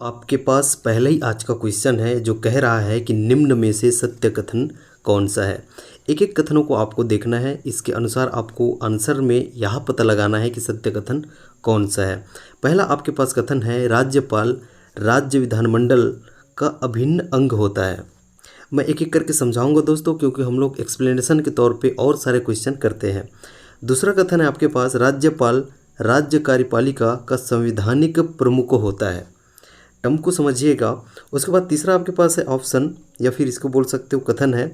आपके पास पहले ही आज का क्वेश्चन है जो कह रहा है कि निम्न में से सत्य कथन कौन सा है। एक एक कथनों को आपको देखना है, इसके अनुसार आपको आंसर में यह पता लगाना है कि सत्य कथन कौन सा है। पहला आपके पास कथन है, राज्यपाल राज्य विधानमंडल का अभिन्न अंग होता है। मैं एक एक करके समझाऊंगा दोस्तों, क्योंकि हम लोग एक्सप्लेनेशन के तौर पे और सारे क्वेश्चन करते हैं। दूसरा कथन है आपके पास, राज्यपाल राज्य कार्यपालिका का संवैधानिक प्रमुख होता है। टर्म को समझिएगा। उसके बाद तीसरा आपके पास है ऑप्शन, या फिर इसको बोल सकते हो कथन है,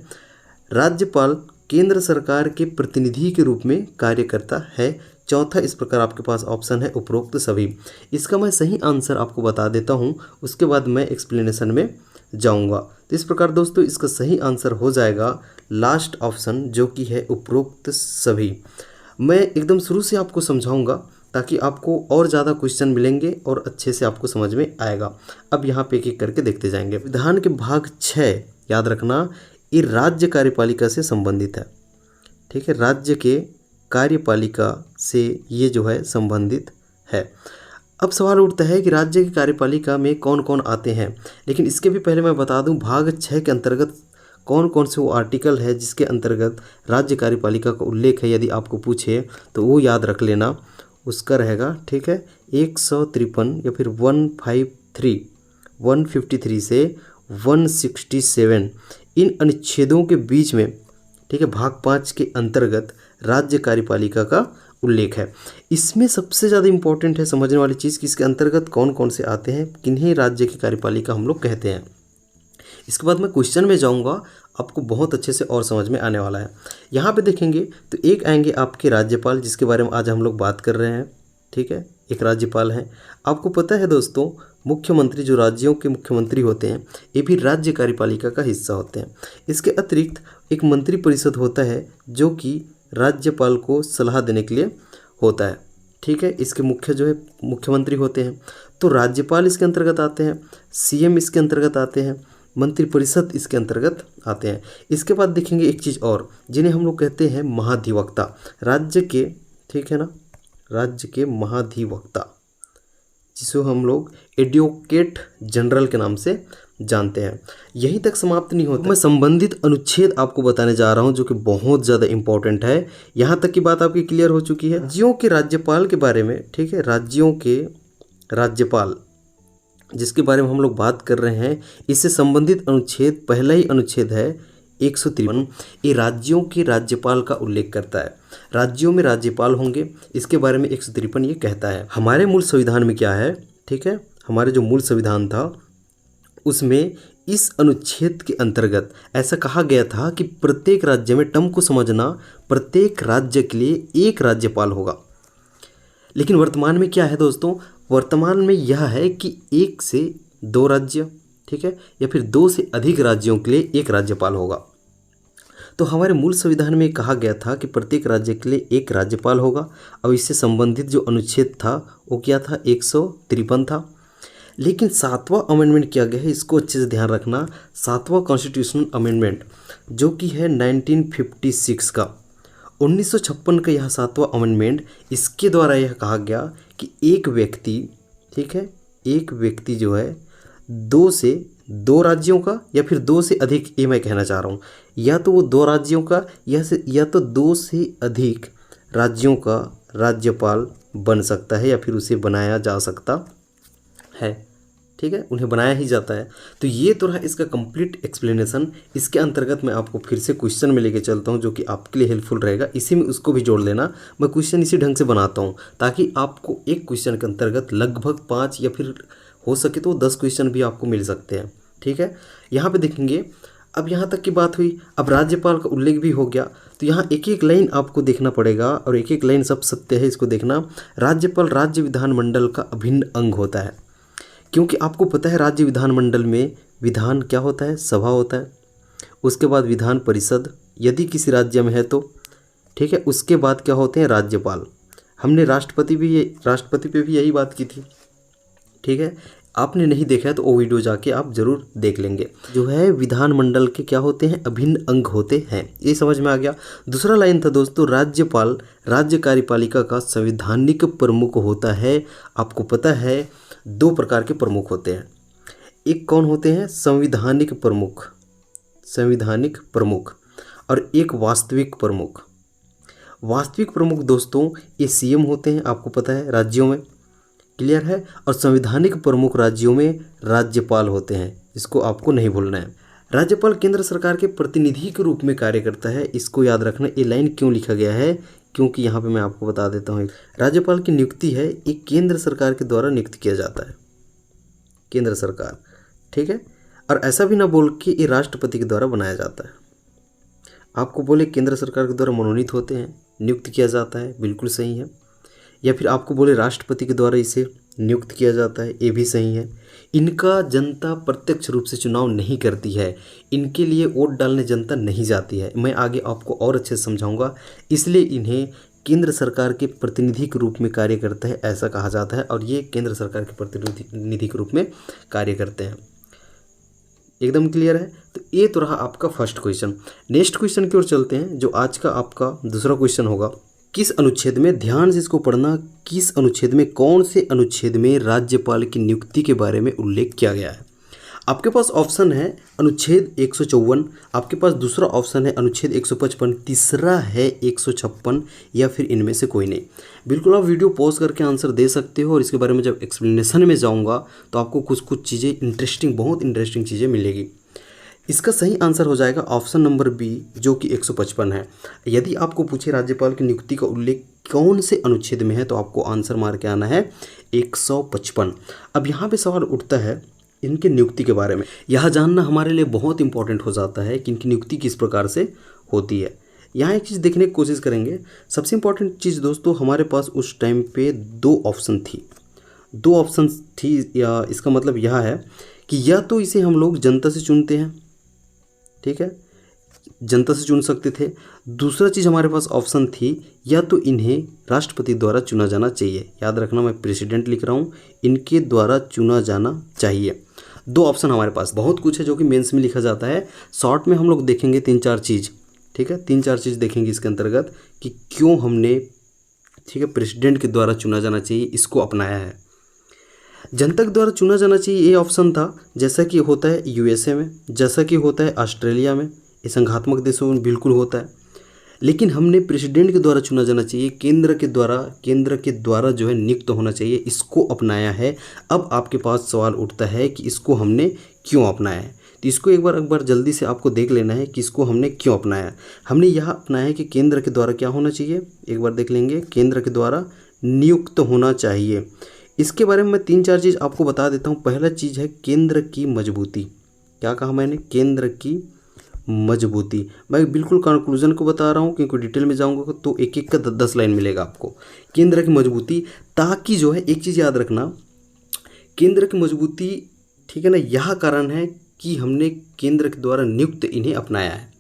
राज्यपाल केंद्र सरकार के प्रतिनिधि के रूप में कार्य करता है। चौथा इस प्रकार आपके पास ऑप्शन है उपरोक्त सभी। इसका मैं सही आंसर आपको बता देता हूं, उसके बाद मैं एक्सप्लेनेशन में जाऊंगा। तो इस प्रकार दोस्तों इसका सही आंसर हो जाएगा लास्ट ऑप्शन, जो कि है उपरोक्त सभी। मैं एकदम शुरू से आपको समझाऊंगा ताकि आपको और ज़्यादा क्वेश्चन मिलेंगे और अच्छे से आपको समझ में आएगा। अब यहाँ पे एक एक करके देखते जाएंगे। विधान के भाग 6 याद रखना, ये राज्य कार्यपालिका से संबंधित है। ठीक है, राज्य के कार्यपालिका से ये जो है संबंधित है। अब सवाल उठता है कि राज्य की कार्यपालिका में कौन कौन आते हैं, लेकिन इसके भी पहले मैं बता दूं भाग 6 के अंतर्गत कौन कौन से वो आर्टिकल है जिसके अंतर्गत राज्य कार्यपालिका का उल्लेख है। यदि आपको पूछे तो वो याद रख लेना, उसका रहेगा। ठीक है, 153 या फिर 153 से 167 इन अनुच्छेदों के बीच में, ठीक है, भाग 5 के अंतर्गत राज्य कार्यपालिका का उल्लेख है। इसमें सबसे ज़्यादा इंपॉर्टेंट है समझने वाली चीज़ कि इसके अंतर्गत कौन कौन से आते हैं, किन्हीं राज्य की कार्यपालिका हम लोग कहते हैं। इसके बाद मैं क्वेश्चन में जाऊंगा, आपको बहुत अच्छे से और समझ में आने वाला है। यहाँ पे देखेंगे तो एक आएंगे आपके राज्यपाल, जिसके बारे में आज हम लोग बात कर रहे हैं। ठीक है, एक राज्यपाल हैं। आपको पता है दोस्तों, मुख्यमंत्री जो राज्यों के मुख्यमंत्री होते हैं ये भी राज्य कार्यपालिका का हिस्सा होते हैं। इसके अतिरिक्त एक मंत्री परिषद होता है जो कि राज्यपाल को सलाह देने के लिए होता है। ठीक है, इसके मुख्य जो है मुख्यमंत्री होते हैं, तो राज्यपाल इसके अंतर्गत आते हैं, सीएम इसके अंतर्गत आते हैं, मंत्रिपरिषद इसके अंतर्गत आते हैं। इसके बाद देखेंगे एक चीज़ और, जिन्हें हम लोग कहते हैं महाधिवक्ता, राज्य के, ठीक है ना, राज्य के महाधिवक्ता, जिसको हम लोग एडवोकेट जनरल के नाम से जानते हैं। यहीं तक समाप्त नहीं होता, मैं संबंधित अनुच्छेद आपको बताने जा रहा हूं जो कि बहुत ज़्यादा इंपॉर्टेंट है। यहां तक की बात आपकी क्लियर हो चुकी है राज्यों के राज्यपाल के बारे में। ठीक है, राज्यों के राज्यपाल जिसके बारे में हम लोग बात कर रहे हैं, इससे संबंधित अनुच्छेद पहला ही अनुच्छेद है 153। ये राज्यों के राज्यपाल का उल्लेख करता है। राज्यों में राज्यपाल होंगे, इसके बारे में 153 ये कहता है। हमारे मूल संविधान में क्या है, ठीक है, हमारे जो मूल संविधान था उसमें इस अनुच्छेद के अंतर्गत ऐसा कहा गया था कि प्रत्येक राज्य में, टर्म को समझना, प्रत्येक राज्य के लिए एक राज्यपाल होगा। लेकिन वर्तमान में क्या है दोस्तों, वर्तमान में यह है कि 1 से 2 राज्य, ठीक है, या फिर 2 से अधिक राज्यों के लिए एक राज्यपाल होगा। तो हमारे मूल संविधान में कहा गया था कि प्रत्येक राज्य के लिए एक राज्यपाल होगा। अब इससे संबंधित जो अनुच्छेद था वो क्या था, 153 था। लेकिन 7वां अमेंडमेंट किया गया है, इसको अच्छे से ध्यान रखना। 7वां कॉन्स्टिट्यूशनल अमेंडमेंट जो कि है 1956 का, 1956 का यह 7वां अमेंडमेंट, इसके द्वारा यह कहा गया कि एक व्यक्ति, ठीक है, एक व्यक्ति जो है 2 से 2 राज्यों का या फिर 2 से अधिक, ये मैं कहना चाह रहा हूँ, या तो वो 2 राज्यों का या तो 2 से अधिक राज्यों का राज्यपाल बन सकता है, या फिर उसे बनाया जा सकता है। ठीक है, उन्हें बनाया ही जाता है। तो ये तो रहा इसका कंप्लीट एक्सप्लेनेशन। इसके अंतर्गत मैं आपको फिर से क्वेश्चन में लेके चलता हूँ जो कि आपके लिए हेल्पफुल रहेगा। इसी में उसको भी जोड़ लेना। मैं क्वेश्चन इसी ढंग से बनाता हूँ ताकि आपको एक क्वेश्चन के अंतर्गत लगभग 5 या फिर हो सके तो 10 क्वेश्चन भी आपको मिल सकते हैं। ठीक है, यहाँ पे देखेंगे। अब यहाँ तक की बात हुई, अब राज्यपाल का उल्लेख भी हो गया, तो यहाँ एक एक लाइन आपको देखना पड़ेगा और एक एक लाइन सब सत्य है, इसको देखना। राज्यपाल राज्य विधानमंडल का अभिन्न अंग होता है, क्योंकि आपको पता है राज्य विधानमंडल में विधान क्या होता है, सभा होता है, उसके बाद विधान परिषद यदि किसी राज्य में है तो, ठीक है, उसके बाद क्या होते हैं, राज्यपाल। हमने राष्ट्रपति पे भी यही बात की थी। ठीक है, आपने नहीं देखा है तो वो वीडियो जाके आप जरूर देख लेंगे। जो है विधानमंडल के क्या होते हैं, अभिन्न अंग होते हैं। ये समझ में आ गया। दूसरा लाइन था दोस्तों, राज्यपाल राज्य कार्यपालिका का संवैधानिक प्रमुख होता है। आपको पता है 2 प्रकार के प्रमुख होते हैं, एक कौन होते हैं, संविधानिक प्रमुख, संविधानिक प्रमुख, और एक वास्तविक प्रमुख। वास्तविक प्रमुख दोस्तों ये सीएम होते हैं, आपको पता है, राज्यों में, क्लियर है। और संवैधानिक प्रमुख राज्यों में राज्यपाल होते हैं, इसको आपको नहीं भूलना है। राज्यपाल केंद्र सरकार के प्रतिनिधि के रूप में कार्य करता है, इसको याद रखना। ये लाइन क्यों लिखा गया है, क्योंकि यहाँ पे मैं आपको बता देता हूँ। राज्यपाल की नियुक्ति है, ये केंद्र सरकार के द्वारा नियुक्त किया जाता है, केंद्र सरकार, ठीक है। और ऐसा भी ना बोल कि ये राष्ट्रपति के द्वारा बनाया जाता है। आपको बोले केंद्र सरकार के द्वारा मनोनीत होते हैं, नियुक्त किया जाता है, बिल्कुल सही है। या फिर आपको बोले राष्ट्रपति के द्वारा इसे नियुक्त किया जाता है, ये भी सही है। इनका जनता प्रत्यक्ष रूप से चुनाव नहीं करती है, इनके लिए वोट डालने जनता नहीं जाती है। मैं आगे आपको और अच्छे से समझाऊंगा, इसलिए इन्हें केंद्र सरकार के प्रतिनिधि के रूप में कार्य करता है, ऐसा कहा जाता है। और ये केंद्र सरकार के प्रतिनिधि के रूप में कार्य करते हैं। एकदम क्लियर है। तो ये तो रहा आपका फर्स्ट क्वेश्चन। नेक्स्ट क्वेश्चन की ओर चलते हैं, जो आज का आपका दूसरा क्वेश्चन होगा। किस अनुच्छेद में, ध्यान से इसको पढ़ना, किस अनुच्छेद में, कौन से अनुच्छेद में राज्यपाल की नियुक्ति के बारे में उल्लेख किया गया है। आपके पास ऑप्शन है अनुच्छेद 154, आपके पास दूसरा ऑप्शन है अनुच्छेद 155, तीसरा है 156, या फिर इनमें से कोई नहीं। बिल्कुल आप वीडियो पॉज करके आंसर दे सकते हो, और इसके बारे में जब एक्सप्लेनेशन में जाऊंगा तो आपको कुछ चीज़ें इंटरेस्टिंग, बहुत इंटरेस्टिंग चीज़ें मिलेगी। इसका सही आंसर हो जाएगा ऑप्शन नंबर बी, जो कि 155 है। यदि आपको पूछे राज्यपाल की नियुक्ति का उल्लेख कौन से अनुच्छेद में है, तो आपको आंसर मार के आना है 155। अब यहाँ पे सवाल उठता है इनकी नियुक्ति के बारे में। यह जानना हमारे लिए बहुत इंपॉर्टेंट हो जाता है कि इनकी नियुक्ति किस प्रकार से होती है। यहाँ एक चीज़ देखने की कोशिश करेंगे। सबसे इंपॉर्टेंट चीज़ दोस्तों, हमारे पास उस टाइम पे दो ऑप्शन थी, या इसका मतलब यह है कि या तो इसे हम लोग जनता से चुनते हैं, ठीक है, जनता से चुन सकते थे। दूसरा चीज़ हमारे पास ऑप्शन थी, या तो इन्हें राष्ट्रपति द्वारा चुना जाना चाहिए। याद रखना, मैं प्रेसिडेंट लिख रहा हूँ, इनके द्वारा चुना जाना चाहिए। दो ऑप्शन हमारे पास, बहुत कुछ है जो कि मेंस में लिखा जाता है। शॉर्ट में हम लोग देखेंगे 3-4 चीज़, ठीक है, 3-4 चीज़ देखेंगे इसके अंतर्गत कि क्यों हमने, ठीक है, प्रेसिडेंट के द्वारा चुना जाना चाहिए, इसको अपनाया है। जनता के द्वारा चुना जाना चाहिए, ये ऑप्शन था, जैसा कि होता है यूएसए में, जैसा कि होता है ऑस्ट्रेलिया में, ये संघात्मक देशों में बिल्कुल होता है। लेकिन हमने प्रेसिडेंट के द्वारा चुना जाना चाहिए, केंद्र के द्वारा जो है नियुक्त होना चाहिए, इसको अपनाया है। अब आपके पास सवाल उठता है कि इसको हमने क्यों अपनाया है। तो इसको एक बार जल्दी से आपको देख लेना है कि इसको हमने क्यों अपनाया। हमने यह अपनाया है कि केंद्र के द्वारा क्या होना चाहिए, एक बार देख लेंगे, केंद्र के द्वारा नियुक्त होना चाहिए। इसके बारे में मैं 3-4 चीज़ आपको बता देता हूँ। पहला चीज़ है केंद्र की मजबूती। क्या कहा मैंने, केंद्र की मजबूती। मैं बिल्कुल कंक्लूजन को बता रहा हूँ, क्योंकि डिटेल में जाऊँगा तो एक एक का 10 लाइन मिलेगा आपको। केंद्र की मजबूती, ताकि जो है एक चीज़ याद रखना, केंद्र की मजबूती, ठीक है ना, यह कारण है कि हमने केंद्र के द्वारा नियुक्त इन्हें अपनाया है।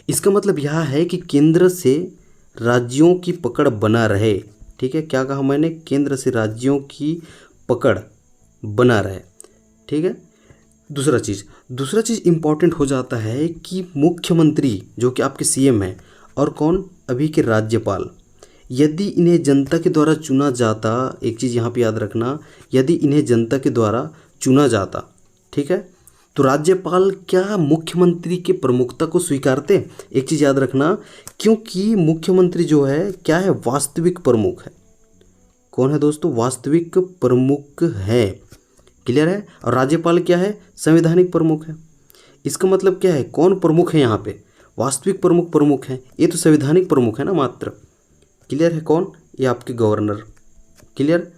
इसका मतलब यह है कि केंद्र से राज्यों की पकड़ बना रहे, ठीक है, क्या कहा मैंने, केंद्र से राज्यों की पकड़ बना रहे, ठीक है। दूसरा चीज़ इम्पॉर्टेंट हो जाता है कि मुख्यमंत्री जो कि आपके सीएम हैं, और कौन, अभी के राज्यपाल, यदि इन्हें जनता के द्वारा चुना जाता, एक चीज़ यहाँ पे याद रखना, यदि इन्हें जनता के द्वारा चुना जाता, ठीक है, तो राज्यपाल क्या मुख्यमंत्री के प्रमुखता को स्वीकारते। एक चीज़ याद रखना, क्योंकि मुख्यमंत्री जो है क्या है, वास्तविक प्रमुख है। कौन है दोस्तों, वास्तविक प्रमुख है, क्लियर है। और राज्यपाल क्या है, संवैधानिक प्रमुख है। इसका मतलब क्या है, कौन प्रमुख है यहाँ पे, वास्तविक प्रमुख है, ये तो संवैधानिक प्रमुख है ना मात्र, क्लियर है। कौन, ये आपके गवर्नर, क्लियर।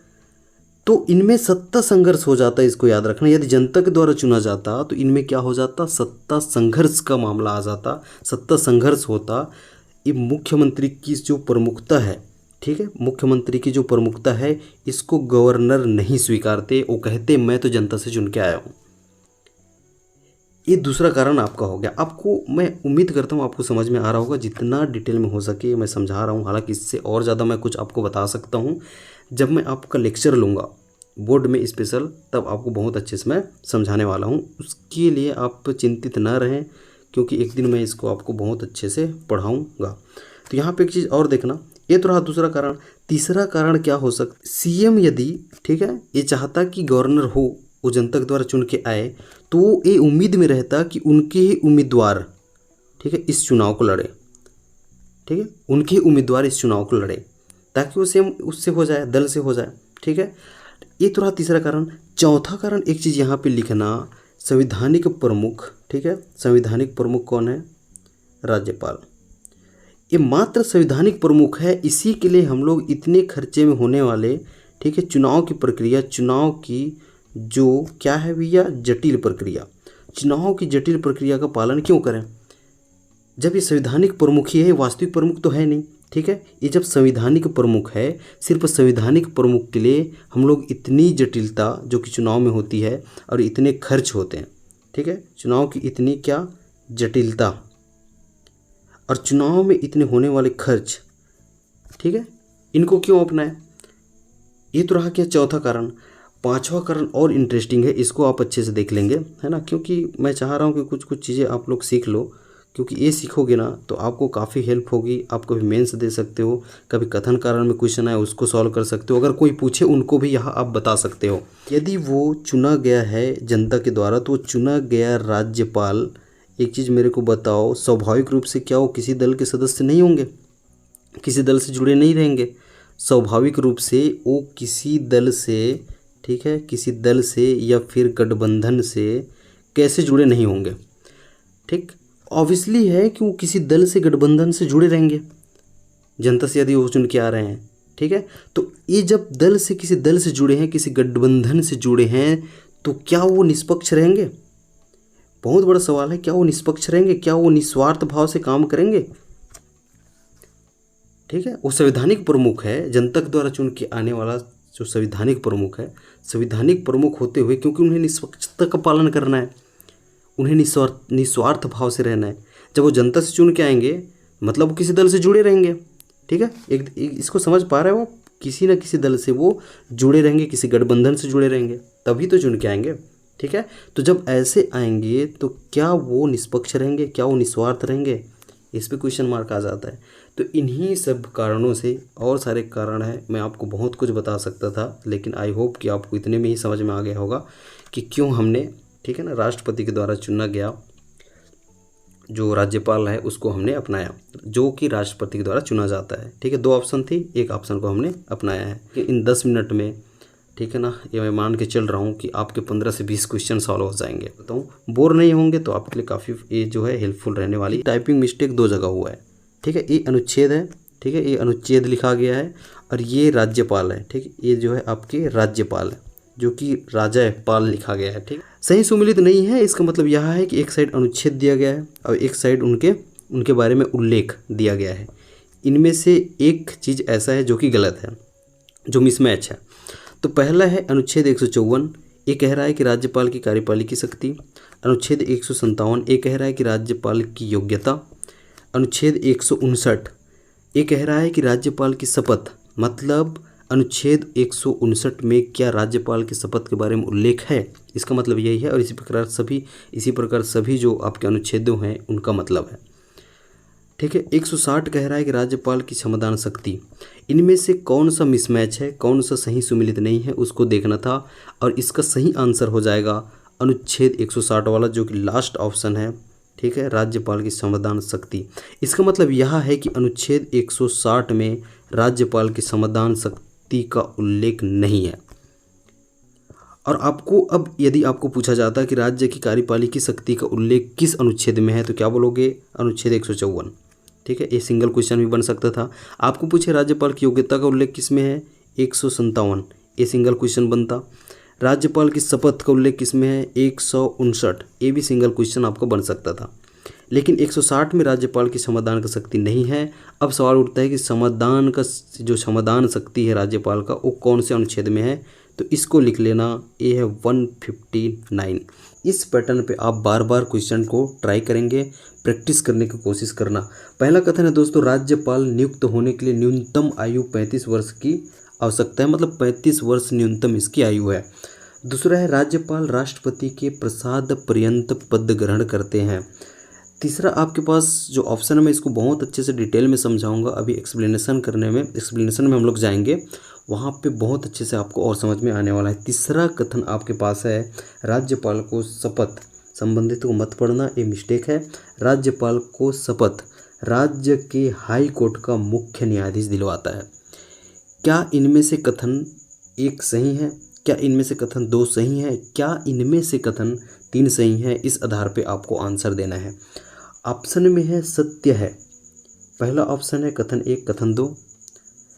तो इनमें सत्ता संघर्ष हो जाता है, इसको याद रखना। यदि जनता के द्वारा चुना जाता तो इनमें क्या हो जाता, सत्ता संघर्ष का मामला आ जाता, सत्ता संघर्ष होता। ये मुख्यमंत्री की जो प्रमुखता है, ठीक है, मुख्यमंत्री की जो प्रमुखता है, इसको गवर्नर नहीं स्वीकारते, वो कहते मैं तो जनता से चुन के आया हूँ। ये दूसरा कारण आपका हो गया। आपको मैं उम्मीद करता हूँ आपको समझ में आ रहा होगा, जितना डिटेल में हो सके मैं समझा रहा हूँ। हालांकि इससे और ज़्यादा मैं कुछ आपको बता सकता हूँ जब मैं आपका लेक्चर लूँगा बोर्ड में स्पेशल, तब आपको बहुत अच्छे से मैं समझाने वाला हूँ। उसके लिए आप चिंतित ना रहें, क्योंकि एक दिन मैं इसको आपको बहुत अच्छे से पढ़ाऊँगा। तो यहाँ पर एक चीज़ और देखना, ये तो रहा दूसरा कारण। तीसरा कारण क्या हो सकता, सीएम यदि, ठीक है, ये चाहता कि गवर्नर हो, वो जनता के द्वारा चुन के आए तो वो ये उम्मीद में रहता कि उनके ही उम्मीदवार, ठीक है, इस चुनाव को लड़े, ठीक है, उनके ही उम्मीदवार इस चुनाव को लड़े ताकि वो सेम उससे हो जाए, दल से हो जाए, ठीक है। ये तो रहा तीसरा कारण। चौथा कारण एक चीज़ यहाँ पे लिखना, संवैधानिक प्रमुख, ठीक है, संवैधानिक प्रमुख कौन है? राज्यपाल। ये मात्र संवैधानिक प्रमुख है, इसी के लिए हम लोग इतने खर्चे में होने वाले, ठीक है, चुनाव की प्रक्रिया, चुनाव की जो क्या है भैया, जटिल प्रक्रिया, चुनाव की जटिल प्रक्रिया का पालन क्यों करें जब ये संवैधानिक प्रमुख ही है, वास्तविक प्रमुख तो है नहीं, ठीक है। ये जब संवैधानिक प्रमुख है, सिर्फ संवैधानिक प्रमुख के लिए हम लोग इतनी जटिलता जो कि चुनाव में होती है और इतने खर्च होते हैं, ठीक है, चुनाव की इतनी क्या जटिलता और चुनाव में इतने होने वाले खर्च, ठीक है, इनको क्यों अपनाएं? ये तो रहा क्या चौथा कारण। पांचवा कारण और इंटरेस्टिंग है, इसको आप अच्छे से देख लेंगे, है ना, क्योंकि मैं चाह रहा हूँ कि कुछ कुछ चीज़ें आप लोग सीख लो, क्योंकि ये सीखोगे ना तो आपको काफ़ी हेल्प होगी। आप कभी मेंस दे सकते हो, कभी कथन कारण में क्वेश्चन आए उसको सॉल्व कर सकते हो, अगर कोई पूछे उनको भी यहाँ आप बता सकते हो। यदि वो चुना गया है जनता के द्वारा तो चुना गया राज्यपाल, एक चीज़ मेरे को बताओ, स्वाभाविक रूप से क्या वो किसी दल के सदस्य नहीं होंगे, किसी दल से जुड़े नहीं रहेंगे? स्वाभाविक रूप से वो किसी दल से, ठीक है, किसी दल से या फिर गठबंधन से कैसे जुड़े नहीं होंगे? ठीक, ऑब्वियसली है कि वो किसी दल से, गठबंधन से जुड़े रहेंगे, जनता से यदि वो चुन के आ रहे हैं, ठीक है। तो ये जब दल से, किसी दल से जुड़े हैं, किसी गठबंधन से जुड़े हैं, तो क्या वो निष्पक्ष रहेंगे? बहुत बड़ा सवाल है, क्या वो निष्पक्ष रहेंगे? क्या वो निस्वार्थ भाव से काम करेंगे? ठीक है, वो संवैधानिक प्रमुख है, जनता के द्वारा चुन के आने वाला जो संवैधानिक प्रमुख है, संवैधानिक प्रमुख होते हुए क्योंकि उन्हें निष्पक्षता का पालन करना है, उन्हें निस्वार्थ भाव से रहना है। जब वो जनता से चुन के आएंगे मतलब वो किसी दल से जुड़े रहेंगे, ठीक है, एक इसको समझ पा रहे हो? किसी न किसी दल से वो जुड़े रहेंगे, किसी गठबंधन से जुड़े रहेंगे, तभी तो चुन के आएंगे, ठीक है। तो जब ऐसे आएंगे तो क्या वो निष्पक्ष रहेंगे, क्या वो निस्वार्थ रहेंगे? इस पे क्वेश्चन मार्क आ जाता है। तो इन्हीं सब कारणों से, और सारे कारण हैं, मैं आपको बहुत कुछ बता सकता था, लेकिन आई होप कि आपको इतने में ही समझ में आ गया होगा कि क्यों हमने, ठीक है ना, राष्ट्रपति के द्वारा चुना गया जो राज्यपाल है उसको हमने अपनाया, जो कि राष्ट्रपति के द्वारा चुना जाता है, ठीक है। दो ऑप्शन थी, एक ऑप्शन को हमने अपनाया है कि इन 10 मिनट में, ठीक है ना, ये मैं मान के चल रहा हूँ कि आपके 15 से 20 क्वेश्चन सॉल्व हो जाएंगे। बताऊँ, बोर नहीं होंगे तो आपके लिए काफ़ी ये जो है हेल्पफुल रहने वाली। टाइपिंग मिस्टेक 2 जगह हुआ है, ठीक है, ये अनुच्छेद है, ठीक है, ये अनुच्छेद लिखा गया है और ये राज्यपाल है, ठीक है, ये जो है आपके राज्यपाल है जो कि राजापाल लिखा गया है, ठीक। सही सुमिलित नहीं है, इसका मतलब यह है कि एक साइड अनुच्छेद दिया गया है और एक साइड उनके बारे में उल्लेख दिया गया है। इनमें से एक चीज़ ऐसा है जो कि गलत है, जो मिसमैच है। तो पहला है अनुच्छेद 154, ये कह रहा है कि राज्यपाल की कार्यपालिकी शक्ति। अनुच्छेद 157 ये कह रहा है कि राज्यपाल की योग्यता। अनुच्छेद 159 ये कह रहा है कि राज्यपाल की शपथ, मतलब अनुच्छेद 159 में क्या राज्यपाल की शपथ के बारे में उल्लेख है, इसका मतलब यही है। और इसी प्रकार सभी जो आपके अनुच्छेदों हैं उनका मतलब है, ठीक है। 160 कह रहा है कि राज्यपाल की क्षमदान शक्ति। इनमें से कौन सा मिसमैच है, कौन सा सही सुमिलित नहीं है, उसको देखना था और इसका सही आंसर हो जाएगा अनुच्छेद 160 वाला जो कि लास्ट ऑप्शन है, ठीक है, राज्यपाल की क्षमदान शक्ति। इसका मतलब यह है कि अनुच्छेद 160 में राज्यपाल की क्षमदान शक्ति का उल्लेख नहीं है। और आपको अब यदि आपको पूछा जाता है कि राज्य की कार्यपालिकी शक्ति का उल्लेख किस अनुच्छेद में है तो क्या बोलोगे? अनुच्छेद 154, ठीक है, ये सिंगल क्वेश्चन भी बन सकता था। आपको पूछे राज्यपाल की योग्यता का उल्लेख किस में है? 157, ये सिंगल क्वेश्चन बनता। राज्यपाल की शपथ का उल्लेख किस में है? 159, ये भी सिंगल क्वेश्चन आपका बन सकता था। लेकिन 160 में राज्यपाल की क्षमदान का शक्ति नहीं है। अब सवाल उठता है कि क्षमदान का जो क्षमदान शक्ति है राज्यपाल का वो कौन से अनुच्छेद में है, तो इसको लिख लेना, ये है 159। इस पैटर्न पे आप बार बार क्वेश्चन को ट्राई करेंगे, प्रैक्टिस करने की कोशिश करना। पहला कथन है दोस्तों, राज्यपाल नियुक्त होने के लिए न्यूनतम आयु 35 वर्ष की आवश्यकता है, मतलब 35 वर्ष न्यूनतम इसकी आयु है। दूसरा है राज्यपाल राष्ट्रपति के प्रसाद पर्यंत पद ग्रहण करते हैं। तीसरा आपके पास जो ऑप्शन है, मैं इसको बहुत अच्छे से डिटेल में समझाऊंगा, अभी एक्सप्लेनेशन में हम लोग जाएंगे। वहाँ पे बहुत अच्छे से आपको और समझ में आने वाला है। तीसरा कथन आपके पास है, राज्यपाल को शपथ, संबंधित को मत पढ़ना, ये मिस्टेक है। राज्यपाल को शपथ राज्य के हाई कोर्ट का मुख्य न्यायाधीश दिलवाता है। क्या इनमें से कथन एक सही है, क्या इनमें से कथन दो सही है, क्या इनमें से कथन तीन सही है, इस आधार पे आपको आंसर देना है। ऑप्शन में है सत्य है, पहला ऑप्शन है कथन एक कथन दो,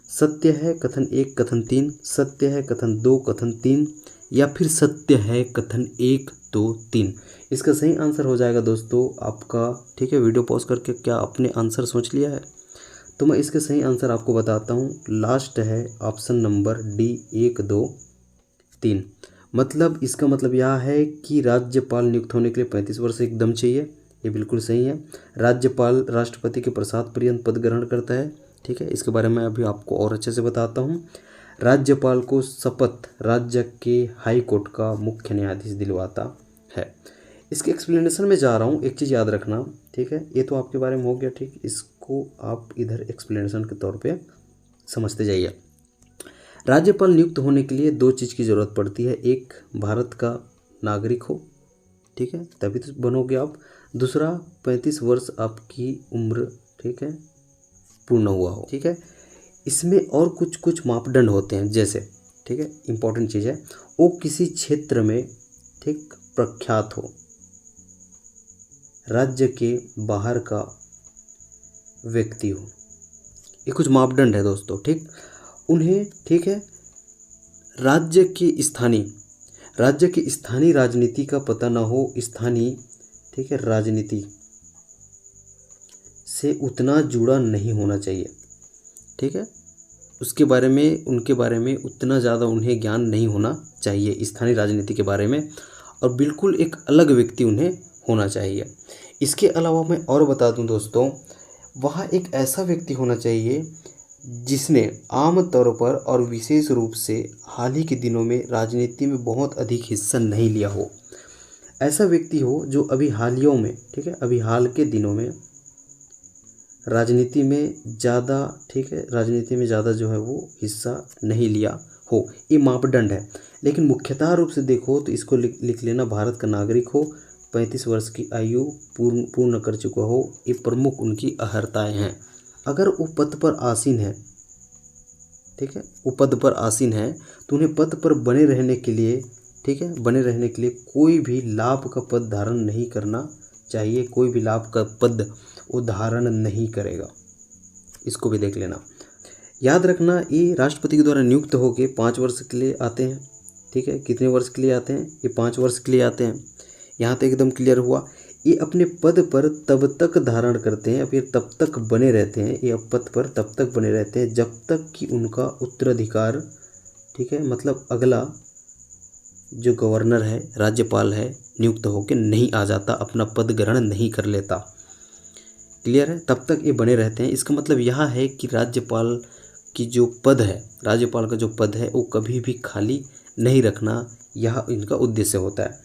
सत्य है कथन एक कथन तीन, सत्य है कथन दो कथन तीन, या फिर सत्य है कथन एक दो तीन। इसका सही आंसर हो जाएगा दोस्तों आपका, ठीक है, वीडियो पॉज करके क्या आपने आंसर सोच लिया है? तो मैं इसके सही आंसर आपको बताता हूँ। लास्ट है ऑप्शन नंबर डी, एक दो तीन। मतलब इसका मतलब यह है कि राज्यपाल नियुक्त होने के लिए 35 वर्ष एकदम चाहिए, ये बिल्कुल सही है। राज्यपाल राष्ट्रपति के प्रसाद पर्यंत पद ग्रहण करता है, ठीक है, इसके बारे में अभी आपको और अच्छे से बताता हूँ। राज्यपाल को शपथ राज्य के हाई कोर्ट का मुख्य न्यायाधीश दिलवाता है। इसके एक्सप्लेनेशन में जा रहा हूँ, एक चीज़ याद रखना, ठीक है, ये तो आपके बारे में हो गया, ठीक, इसको आप इधर एक्सप्लेनेशन के तौर पे समझते जाइए। राज्यपाल नियुक्त होने के लिए दो चीज़ की ज़रूरत पड़ती है, एक भारत का नागरिक हो, ठीक है, तभी तो बनोगे आप। दूसरा 35 वर्ष आपकी उम्र, ठीक है, पूर्ण हुआ हो, ठीक है। इसमें और कुछ कुछ मापदंड होते हैं, जैसे, ठीक है, इंपॉर्टेंट चीज़ है, वो किसी क्षेत्र में, ठीक, प्रख्यात हो, राज्य के बाहर का व्यक्ति हो, ये कुछ मापदंड है दोस्तों, ठीक। उन्हें, ठीक है, राज्य की स्थानीय राजनीति का पता ना हो, स्थानीय, ठीक है, राजनीति से उतना जुड़ा नहीं होना चाहिए, ठीक है, उसके बारे में, उनके बारे में उतना ज़्यादा उन्हें ज्ञान नहीं होना चाहिए स्थानीय राजनीति के बारे में, और बिल्कुल एक अलग व्यक्ति उन्हें होना चाहिए। इसके अलावा मैं और बता दूं दोस्तों, वहाँ एक ऐसा व्यक्ति होना चाहिए जिसने आम तौर पर और विशेष रूप से हाल ही के दिनों में राजनीति में बहुत अधिक हिस्सा नहीं लिया हो। ऐसा व्यक्ति हो जो अभी हालियों में, ठीक है, अभी हाल के दिनों में राजनीति में ज़्यादा, ठीक है, राजनीति में ज़्यादा जो है वो हिस्सा नहीं लिया हो, ये मापदंड है। लेकिन मुख्यतः रूप से देखो तो इसको लिख लेना, भारत का नागरिक हो, 35 वर्ष की आयु पूर्ण कर चुका हो, ये प्रमुख उनकी अहर्ताएँ हैं। अगर वो पद पर आसीन है, ठीक है, वो पद पर आसीन है, तो उन्हें पद पर बने रहने के लिए, ठीक है, बने रहने के लिए कोई भी लाभ का पद धारण नहीं करना चाहिए, कोई भी लाभ का पद वो धारण नहीं करेगा, इसको भी देख लेना। याद रखना, ये राष्ट्रपति के द्वारा नियुक्त होकर 5 वर्ष के लिए आते हैं, ठीक है, कितने वर्ष के लिए आते हैं? ये 5 वर्ष के लिए आते हैं। यहाँ तक एकदम क्लियर हुआ। ये अपने पद पर तब तक धारण करते हैं, फिर तब तक बने रहते हैं, ये पद पर तब तक बने रहते हैं जब तक कि उनका उत्तराधिकार, ठीक है, मतलब अगला जो गवर्नर है, राज्यपाल है, नियुक्त होकर नहीं आ जाता, अपना पद ग्रहण नहीं कर लेता। क्लियर है? तब तक ये बने रहते हैं। इसका मतलब यह है कि राज्यपाल की जो पद है, राज्यपाल का जो पद है, वो कभी भी खाली नहीं रखना, यह इनका उद्देश्य होता है।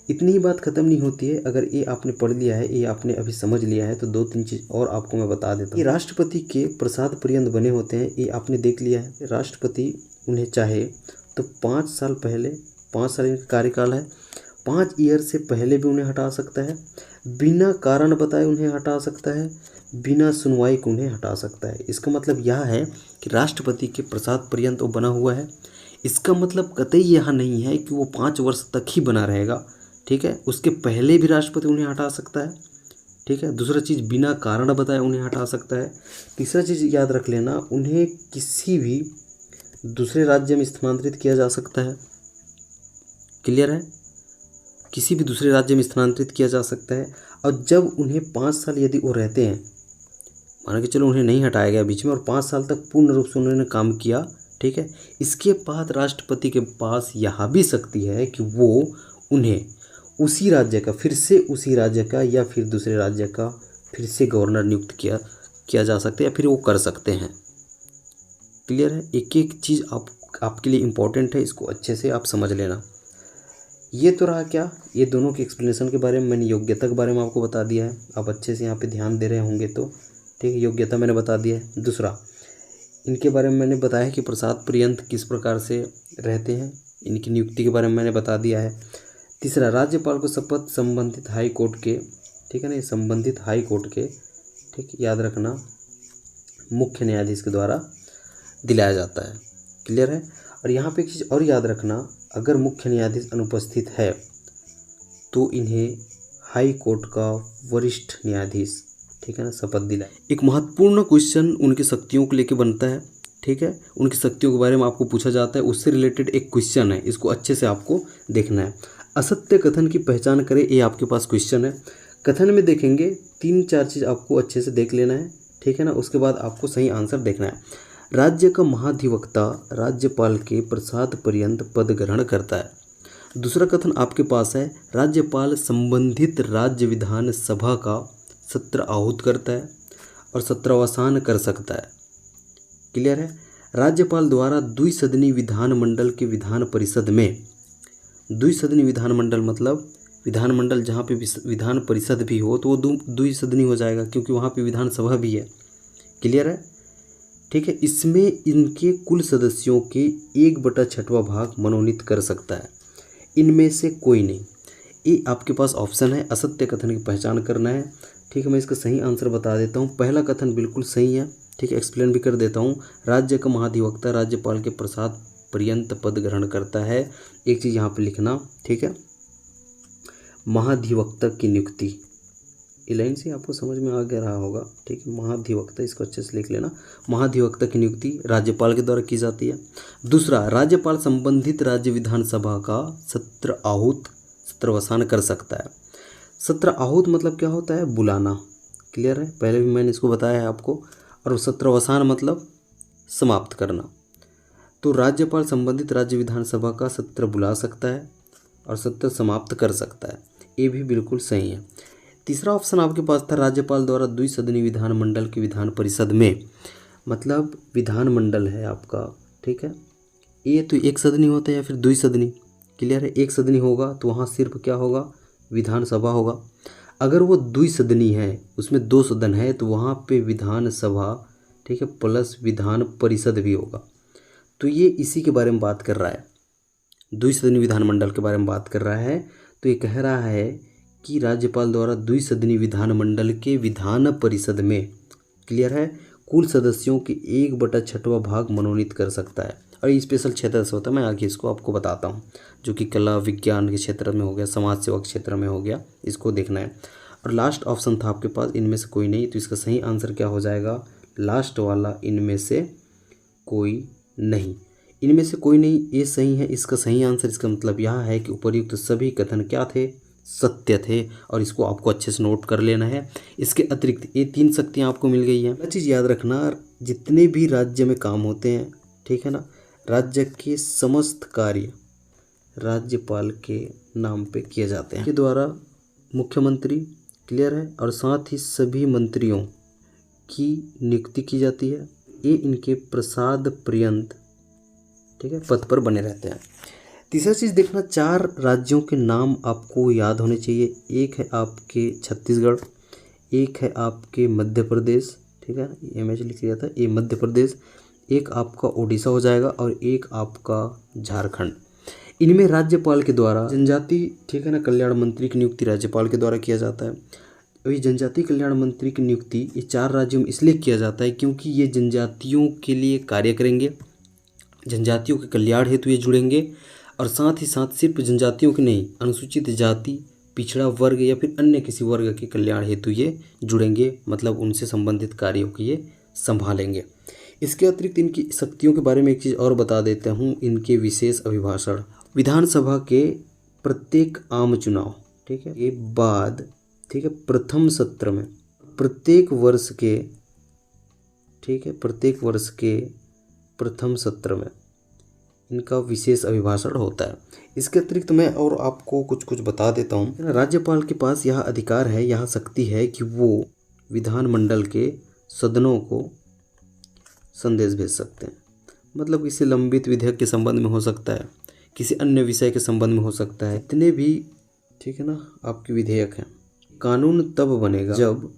इतनी ही बात ख़त्म नहीं होती है। अगर ये आपने पढ़ लिया है, ये आपने अभी समझ लिया है, तो 2-3 चीज़ और आपको मैं बता देता हूँ। ये राष्ट्रपति के प्रसाद पर्यंत बने होते हैं, ये आपने देख लिया है। राष्ट्रपति उन्हें चाहे तो 5 साल पहले, 5 साल इनका कार्यकाल है, 5 ईयर से पहले भी उन्हें हटा सकता है, बिना कारण बताए उन्हें हटा सकता है, बिना सुनवाई को उन्हें हटा सकता है। इसका मतलब यह है कि राष्ट्रपति के प्रसाद पर्यंत वो बना हुआ है। इसका मतलब कतई यह नहीं है कि वो 5 वर्ष तक ही बना रहेगा, ठीक है, उसके पहले भी राष्ट्रपति उन्हें हटा सकता है, ठीक है। दूसरा चीज़, बिना कारण बताए उन्हें हटा सकता है। तीसरा चीज़ याद रख लेना, उन्हें किसी भी दूसरे राज्य में स्थानांतरित किया जा सकता है। क्लियर है? किसी भी दूसरे राज्य में स्थानांतरित किया जा सकता है। और जब उन्हें 5 साल यदि वो रहते हैं, मान के चलो उन्हें नहीं हटाया गया बीच में, और 5 साल तक पूर्ण रूप से उन्होंने काम किया, ठीक है, इसके बाद राष्ट्रपति के पास यह भी शक्ति है कि वो उन्हें उसी राज्य का, फिर से उसी राज्य का या फिर दूसरे राज्य का फिर से गवर्नर नियुक्त किया जा सकता है, या फिर वो कर सकते हैं। क्लियर है? एक एक चीज़ आपके लिए इम्पोर्टेंट है, इसको अच्छे से आप समझ लेना। ये तो रहा क्या, ये दोनों के एक्सप्लेनेशन के बारे में। मैंने योग्यता के बारे में आपको बता दिया है, आप अच्छे से यहाँ पे ध्यान दे रहे होंगे तो, ठीक है, योग्यता मैंने बता दिया है। दूसरा, इनके बारे में मैंने बताया कि प्रसाद पर्यंत किस प्रकार से रहते हैं, इनकी नियुक्ति के बारे में मैंने बता दिया है। तीसरा, राज्यपाल को शपथ संबंधित हाई कोर्ट के, ठीक है ना, ये संबंधित हाई कोर्ट के, ठीक, याद रखना, मुख्य न्यायाधीश के द्वारा दिलाया जाता है। क्लियर है। और यहाँ पे एक चीज़ और याद रखना, अगर मुख्य न्यायाधीश अनुपस्थित है तो इन्हें हाई कोर्ट का वरिष्ठ न्यायाधीश, ठीक है ना, शपथ दिलाए। एक महत्वपूर्ण क्वेश्चन उनकी शक्तियों को लेकर बनता है, ठीक है, उनकी शक्तियों के बारे में आपको पूछा जाता है, उससे रिलेटेड एक क्वेश्चन है, इसको अच्छे से आपको देखना है। असत्य कथन की पहचान करें, ये आपके पास क्वेश्चन है। कथन में देखेंगे 3-4 चीज़ आपको अच्छे से देख लेना है, ठीक है ना, उसके बाद आपको सही आंसर देखना है। राज्य का महाधिवक्ता राज्यपाल के प्रसाद पर्यंत पद ग्रहण करता है। दूसरा कथन आपके पास है, राज्यपाल संबंधित राज्य विधान सभा का सत्र आहूत करता है और सत्रावसान कर सकता है। क्लियर है। राज्यपाल द्वारा द्विसदनी विधानमंडल के विधान परिषद में, द्विसदनी विधानमंडल मतलब विधानमंडल जहाँ पे विधान परिषद भी हो तो वो द्विसदनी हो जाएगा, क्योंकि वहाँ पे विधानसभा भी है। क्लियर है, ठीक है। इसमें इनके कुल सदस्यों के 1/6वां भाग मनोनीत कर सकता है, इनमें से कोई नहीं। ये आपके पास ऑप्शन है, असत्य कथन की पहचान करना है, ठीक है। मैं इसका सही आंसर बता देता हूँ। पहला कथन बिल्कुल सही है, ठीक है, एक्सप्लेन भी कर देता हूँ। राज्य का महाधिवक्ता राज्यपाल के प्रसाद पर्यंत पद ग्रहण करता है। एक चीज़ यहाँ पे लिखना, ठीक है, महाधिवक्ता की नियुक्ति, ये लाइन से आपको समझ में आ गया रहा होगा, ठीक है। महाधिवक्ता, इसको अच्छे से लिख लेना। महाधिवक्ता की नियुक्ति राज्यपाल के द्वारा की जाती है। दूसरा, राज्यपाल संबंधित राज्य विधानसभा का सत्र आहूत, सत्रावसान कर सकता है। सत्र आहूत मतलब क्या होता है, बुलाना। क्लियर है, पहले भी मैंने इसको बताया है आपको। और सत्रावसान मतलब समाप्त करना। तो राज्यपाल संबंधित राज्य विधानसभा का सत्र बुला सकता है और सत्र समाप्त कर सकता है, ये भी बिल्कुल सही है। तीसरा ऑप्शन आपके पास था, राज्यपाल द्वारा द्विसदनी विधानमंडल की विधान परिषद में, मतलब विधानमंडल है आपका, ठीक है, ये तो एक सदनी होता है या फिर द्विसदनी। क्लियर है, एक सदनी होगा तो वहाँ सिर्फ क्या होगा, विधानसभा होगा। अगर वो द्विसदनी है, उसमें 2 सदन है, तो वहाँ पे विधानसभा, ठीक है, प्लस विधान परिषद भी होगा। तो ये इसी के बारे में बात कर रहा है, द्विसदनी विधानमंडल के बारे में बात कर रहा है। तो ये कह रहा है कि राज्यपाल द्वारा द्विसदनी विधानमंडल के विधान परिषद में, क्लियर है, कुल सदस्यों के 1/6वां भाग मनोनीत कर सकता है। और ये स्पेशल क्षेत्र से होता है, मैं आगे इसको आपको बताता हूँ, जो कि कला विज्ञान के क्षेत्र में हो गया, समाज सेवा के क्षेत्र में हो गया, इसको देखना है। और लास्ट ऑप्शन था आपके पास, इनमें से कोई नहीं, तो इसका सही आंसर क्या हो जाएगा, लास्ट वाला, इनमें से कोई नहीं। इनमें से कोई नहीं, ये सही है, इसका सही आंसर, इसका मतलब यह है कि उपर्युक्त सभी कथन क्या थे, सत्य थे। और इसको आपको अच्छे से नोट कर लेना है। इसके अतिरिक्त ये 3 शक्तियाँ आपको मिल गई हैं। एक चीज़ याद रखना, जितने भी राज्य में काम होते हैं, ठीक है ना, राज्य के समस्त कार्य राज्यपाल के नाम पे किए जाते हैं, के द्वारा मुख्यमंत्री, क्लियर है, और साथ ही सभी मंत्रियों की नियुक्ति की जाती है। ये इनके प्रसाद पर्यंत, ठीक है, पद पर बने रहते हैं। तीसरा चीज़ देखना, 4 राज्यों के नाम आपको याद होने चाहिए। एक है आपके छत्तीसगढ़, एक है आपके मध्य प्रदेश, ठीक है, ये मैं लिख लिया था, ये मध्य प्रदेश, एक आपका उड़ीसा हो जाएगा, और एक आपका झारखंड। इनमें राज्यपाल के द्वारा जनजाति, ठीक है ना, कल्याण मंत्री की नियुक्ति राज्यपाल के द्वारा किया जाता है। वही जनजाति कल्याण मंत्री की नियुक्ति ये 4 राज्यों में इसलिए किया जाता है क्योंकि ये जनजातियों के लिए कार्य करेंगे, जनजातियों के कल्याण हेतु ये जुड़ेंगे, और साथ ही साथ सिर्फ जनजातियों के नहीं, अनुसूचित जाति, पिछड़ा वर्ग या फिर अन्य किसी वर्ग के कल्याण हेतु ये जुड़ेंगे, मतलब उनसे संबंधित कार्यों को ये संभालेंगे। इसके अतिरिक्त इनकी शक्तियों के बारे में एक चीज़ और बता देता हूँ, इनके विशेष अभिभाषण विधानसभा के प्रत्येक आम चुनाव, ठीक है, के बाद, ठीक है, प्रथम सत्र में प्रत्येक वर्ष के, ठीक है, प्रत्येक वर्ष के प्रथम सत्र में इनका विशेष अभिभाषण होता है। इसके अतिरिक्त मैं और आपको कुछ बता देता हूँ। राज्यपाल के पास यह अधिकार है, यह शक्ति है कि वो विधानमंडल के सदनों को संदेश भेज सकते हैं, मतलब किसी लंबित विधेयक के संबंध में हो सकता है, किसी अन्य विषय के संबंध में हो सकता है, इतने भी, ठीक है ना, आपके विधेयक हैं। कानून तब बनेगा जब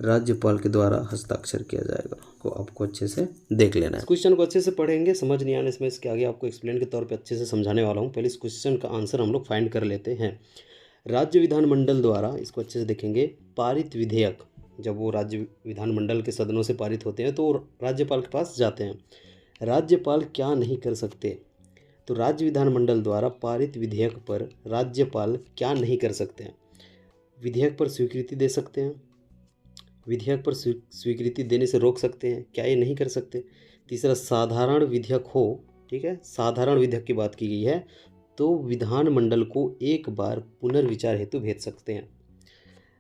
राज्यपाल के द्वारा हस्ताक्षर किया जाएगा। को आपको अच्छे से देख लेना है। इस क्वेश्चन को अच्छे से पढ़ेंगे, समझ नहीं आने से मैं इसके आगे आपको एक्सप्लेन के तौर पे अच्छे से समझाने वाला हूँ। पहले इस क्वेश्चन का आंसर हम लोग फाइंड कर लेते हैं। राज्य विधानमंडल द्वारा, इसको अच्छे से देखेंगे, पारित विधेयक, जब वो राज्य विधानमंडल के सदनों से पारित होते हैं तो राज्यपाल के पास जाते हैं। राज्यपाल क्या नहीं कर सकते, तो राज्य विधानमंडल द्वारा पारित विधेयक पर राज्यपाल क्या नहीं कर सकते हैं? विधेयक पर स्वीकृति दे सकते हैं, विधेयक पर स्वीकृति देने से रोक सकते हैं, क्या ये नहीं कर सकते? तीसरा, साधारण विधेयक हो, ठीक है, साधारण विधेयक की बात की गई है, तो विधानमंडल को एक बार पुनर्विचार हेतु भेज सकते हैं।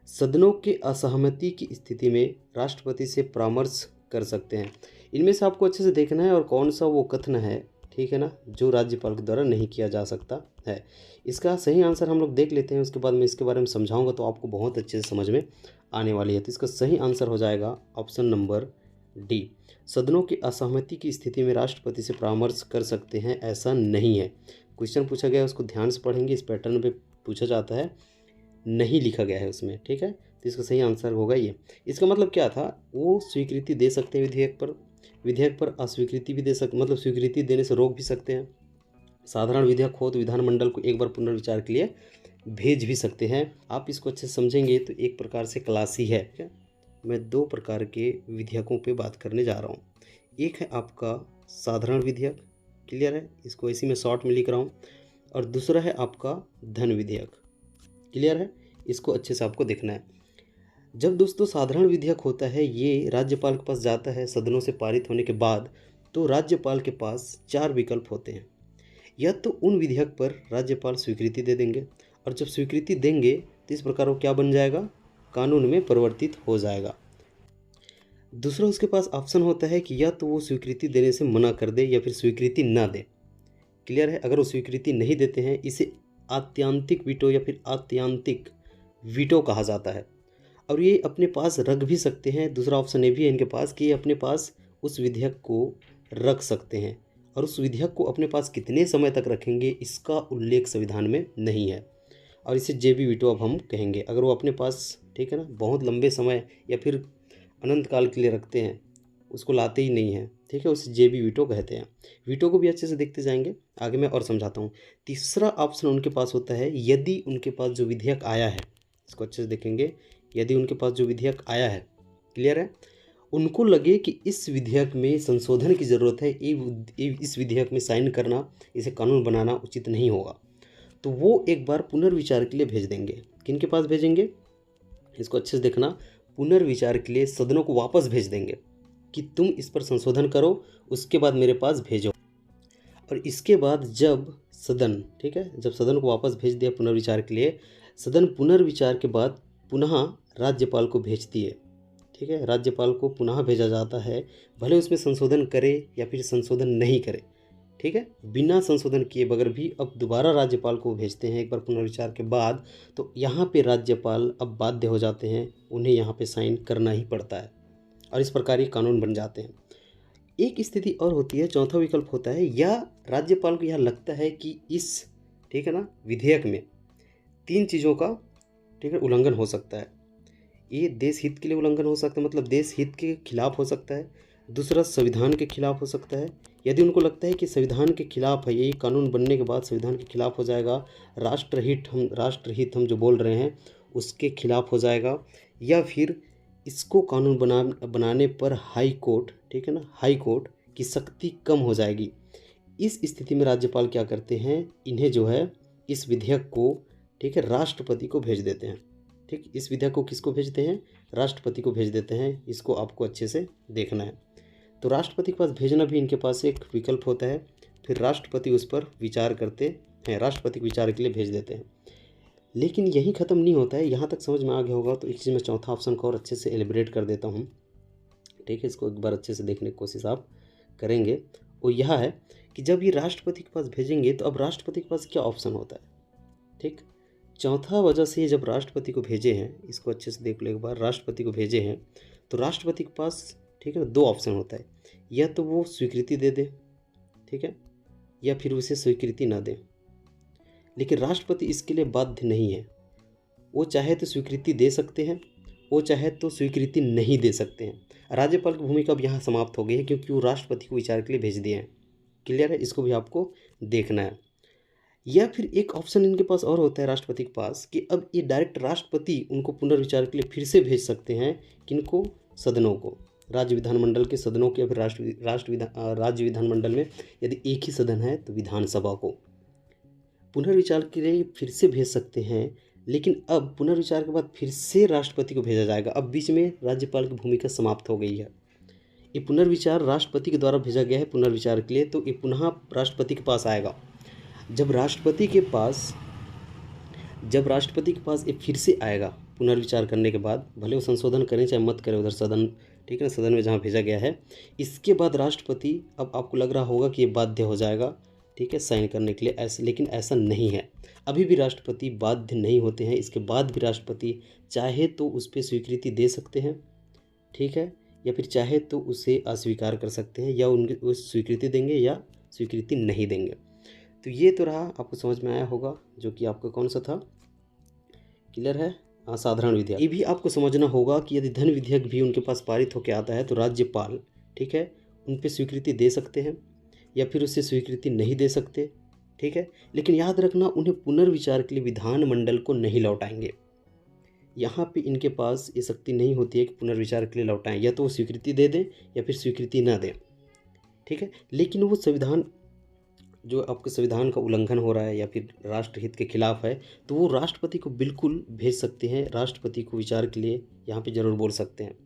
सदनों के असहमति की स्थिति में राष्ट्रपति से परामर्श कर सकते हैं। इनमें से आपको अच्छे से देखना है और कौन सा वो कथन है, ठीक है ना, जो राज्यपाल के द्वारा नहीं किया जा सकता है। इसका सही आंसर हम लोग देख लेते हैं, उसके बाद मैं इसके बारे में समझाऊंगा तो आपको बहुत अच्छे से समझ में आने वाली है। तो इसका सही आंसर हो जाएगा ऑप्शन नंबर डी। सदनों की असहमति की स्थिति में राष्ट्रपति से परामर्श कर सकते हैं, ऐसा नहीं है। क्वेश्चन पूछा गया है, उसको ध्यान से पढ़ेंगे, इस पैटर्न पे पूछा जाता है, नहीं लिखा गया है उसमें, ठीक है। तो इसका सही आंसर होगा ये। इसका मतलब क्या था, वो स्वीकृति दे सकते हैं विधेयक पर अस्वीकृति भी दे सकते, मतलब स्वीकृति देने से रोक भी सकते हैं। साधारण विधेयक हो तो विधानमंडल को एक बार पुनर्विचार के लिए भेज भी सकते हैं। आप इसको अच्छे से समझेंगे तो एक प्रकार से क्लास ही है, ठीक है। मैं दो प्रकार के विधेयकों पे बात करने जा रहा हूँ। एक है आपका साधारण विधेयक, क्लियर है, इसको इसी में शॉर्ट में लिख रहा हूँ, और दूसरा है आपका धन विधेयक, क्लियर है। इसको अच्छे से आपको देखना है। जब दोस्तों साधारण विधेयक होता है, ये राज्यपाल के पास जाता है सदनों से पारित होने के बाद, तो राज्यपाल के पास 4 विकल्प होते हैं। या तो उन विधेयक पर राज्यपाल स्वीकृति दे देंगे, और जब स्वीकृति देंगे तो इस प्रकार वो क्या बन जाएगा, कानून में परिवर्तित हो जाएगा। दूसरा, उसके पास ऑप्शन होता है कि या तो वो स्वीकृति देने से मना कर दे या फिर स्वीकृति ना दे, क्लियर है। अगर वो स्वीकृति नहीं देते हैं, इसे आत्यांतिक वीटो या फिर आत्यांतिक वीटो कहा जाता है। और ये अपने पास रख भी सकते हैं। दूसरा ऑप्शन ये भी है इनके पास कि ये अपने पास उस विधेयक को रख सकते हैं, और उस विधेयक को अपने पास कितने समय तक रखेंगे इसका उल्लेख संविधान में नहीं है, और इसे जेबी वीटो अब हम कहेंगे। अगर वो अपने पास, ठीक है ना, बहुत लंबे समय या फिर अनंत काल के लिए रखते हैं, उसको लाते ही नहीं हैं, ठीक है, उसे जेबी वीटो कहते हैं। वीटो को भी अच्छे से देखते जाएंगे, आगे मैं और समझाता हूँ। तीसरा ऑप्शन उनके पास होता है, यदि उनके पास जो विधेयक आया है, इसको अच्छे से देखेंगे, यदि उनके पास जो विधेयक आया है, क्लियर है, उनको लगे कि इस विधेयक में संशोधन की ज़रूरत है, इस विधेयक में साइन करना, इसे कानून बनाना उचित नहीं होगा, तो वो एक बार पुनर्विचार के लिए भेज देंगे। किनके पास भेजेंगे, इसको अच्छे से देखना, पुनर्विचार के लिए सदनों को वापस भेज देंगे कि तुम इस पर संशोधन करो, उसके बाद मेरे पास भेजो। और इसके बाद जब सदन, ठीक है, जब सदन को वापस भेज दिया पुनर्विचार के लिए, सदन पुनर्विचार के बाद पुनः राज्यपाल को भेजती है, ठीक है, राज्यपाल को पुनः भेजा जाता है, भले उसमें संशोधन करे या फिर संशोधन नहीं करे, ठीक है, बिना संशोधन किए बगैर भी अब दोबारा राज्यपाल को भेजते हैं एक बार पुनर्विचार के बाद। तो यहाँ पे राज्यपाल अब बाध्य हो जाते हैं, उन्हें यहाँ पे साइन करना ही पड़ता है, और इस प्रकार ये कानून बन जाते हैं। एक स्थिति और होती है, चौथा विकल्प होता है, या राज्यपाल को यह लगता है कि इस, ठीक है ना, विधेयक में 3 चीज़ों का, ठीक है, उल्लंघन हो सकता है। ये देश हित के लिए उल्लंघन हो सकता है, मतलब देश हित के खिलाफ हो सकता है। दूसरा, संविधान के खिलाफ हो सकता है। यदि उनको लगता है कि संविधान के खिलाफ है, यही कानून बनने के बाद संविधान के खिलाफ हो जाएगा, राष्ट्रहित हम जो बोल रहे हैं उसके खिलाफ हो जाएगा, या फिर इसको कानून बनाने पर हाई कोर्ट, ठीक है ना, हाई कोर्ट की शक्ति कम हो जाएगी। इस स्थिति में राज्यपाल क्या करते हैं, इन्हें जो है इस विधेयक को, ठीक है, राष्ट्रपति को भेज देते हैं। ठीक, इस विधेयक को किसको भेजते हैं, राष्ट्रपति को भेज देते हैं। इसको आपको अच्छे से देखना है। तो राष्ट्रपति के पास भेजना भी इनके पास एक विकल्प होता है, फिर राष्ट्रपति उस पर विचार करते हैं, राष्ट्रपति को विचार के लिए भेज देते हैं। लेकिन यही ख़त्म नहीं होता है, यहाँ तक समझ में आ गया होगा तो इस चीज़ में चौथा ऑप्शन को और अच्छे से एलिब्रेट कर देता हूँ, ठीक है। इसको एक बार अच्छे से देखने की कोशिश आप करेंगे। वो यह है कि जब ये राष्ट्रपति के पास भेजेंगे तो अब राष्ट्रपति के पास क्या ऑप्शन होता है, ठीक। चौथा वजह से जब राष्ट्रपति को भेजे हैं, इसको अच्छे से देख लो एक बार, राष्ट्रपति को भेजे हैं तो राष्ट्रपति के पास, ठीक है, 2 ऑप्शन होता है, या तो वो स्वीकृति दे दे, ठीक है, या फिर उसे स्वीकृति ना दे। लेकिन राष्ट्रपति इसके लिए बाध्य नहीं है, वो चाहे तो स्वीकृति दे सकते हैं वो चाहे तो स्वीकृति नहीं दे सकते हैं। राज्यपाल की भूमिका अब यहाँ समाप्त हो गई है क्योंकि वो राष्ट्रपति को विचार के लिए भेज दिए हैं। क्लियर है, इसको भी आपको देखना है। या फिर एक ऑप्शन इनके पास और होता है राष्ट्रपति के पास कि अब ये डायरेक्ट राष्ट्रपति उनको पुनर्विचार के लिए फिर से भेज सकते हैं, किनको, सदनों को, राज्य विधानमंडल के सदनों के, या फिर राज्य विधानमंडल में यदि एक ही सदन है तो विधानसभा को पुनर्विचार के लिए फिर से भेज सकते हैं। लेकिन अब पुनर्विचार के बाद फिर से राष्ट्रपति को भेजा जाएगा। अब बीच में राज्यपाल की भूमिका समाप्त हो गई है। ये पुनर्विचार राष्ट्रपति के द्वारा भेजा गया है पुनर्विचार के लिए, तो ये पुनः राष्ट्रपति के पास आएगा। जब राष्ट्रपति के पास ये फिर से आएगा पुनर्विचार करने के बाद, भले वो संशोधन करें चाहे मत करें उधर सदन, ठीक है ना, सदन में जहाँ भेजा गया है, इसके बाद राष्ट्रपति, अब आपको लग रहा होगा कि ये बाध्य हो जाएगा, ठीक है, साइन करने के लिए, ऐसे, लेकिन ऐसा नहीं है। अभी भी राष्ट्रपति बाध्य नहीं होते हैं। इसके बाद भी राष्ट्रपति चाहे तो उस पर स्वीकृति दे सकते हैं, ठीक है, या फिर चाहे तो उसे अस्वीकार कर सकते हैं, या उनकी स्वीकृति देंगे या स्वीकृति नहीं देंगे। तो ये तो रहा, आपको समझ में आया होगा, जो कि आपका कौन सा था, क्लियर है, साधारण विधेयक। ये भी आपको समझना होगा कि यदि धन विधेयक भी उनके पास पारित होकर आता है तो राज्यपाल, ठीक है, उन पर स्वीकृति दे सकते हैं या फिर उससे स्वीकृति नहीं दे सकते, ठीक है। लेकिन याद रखना, उन्हें पुनर्विचार के लिए विधानमंडल को नहीं लौटाएंगे। यहाँ पे इनके पास ये शक्ति नहीं होती है कि पुनर्विचार के लिए लौटाएं, या तो वो स्वीकृति दे दें या फिर स्वीकृति ना दें, ठीक है। लेकिन वो संविधान, जो आपके संविधान का उल्लंघन हो रहा है या फिर राष्ट्रहित के खिलाफ है, तो वो राष्ट्रपति को बिल्कुल भेज सकते हैं, राष्ट्रपति को विचार के लिए यहाँ पे ज़रूर बोल सकते हैं।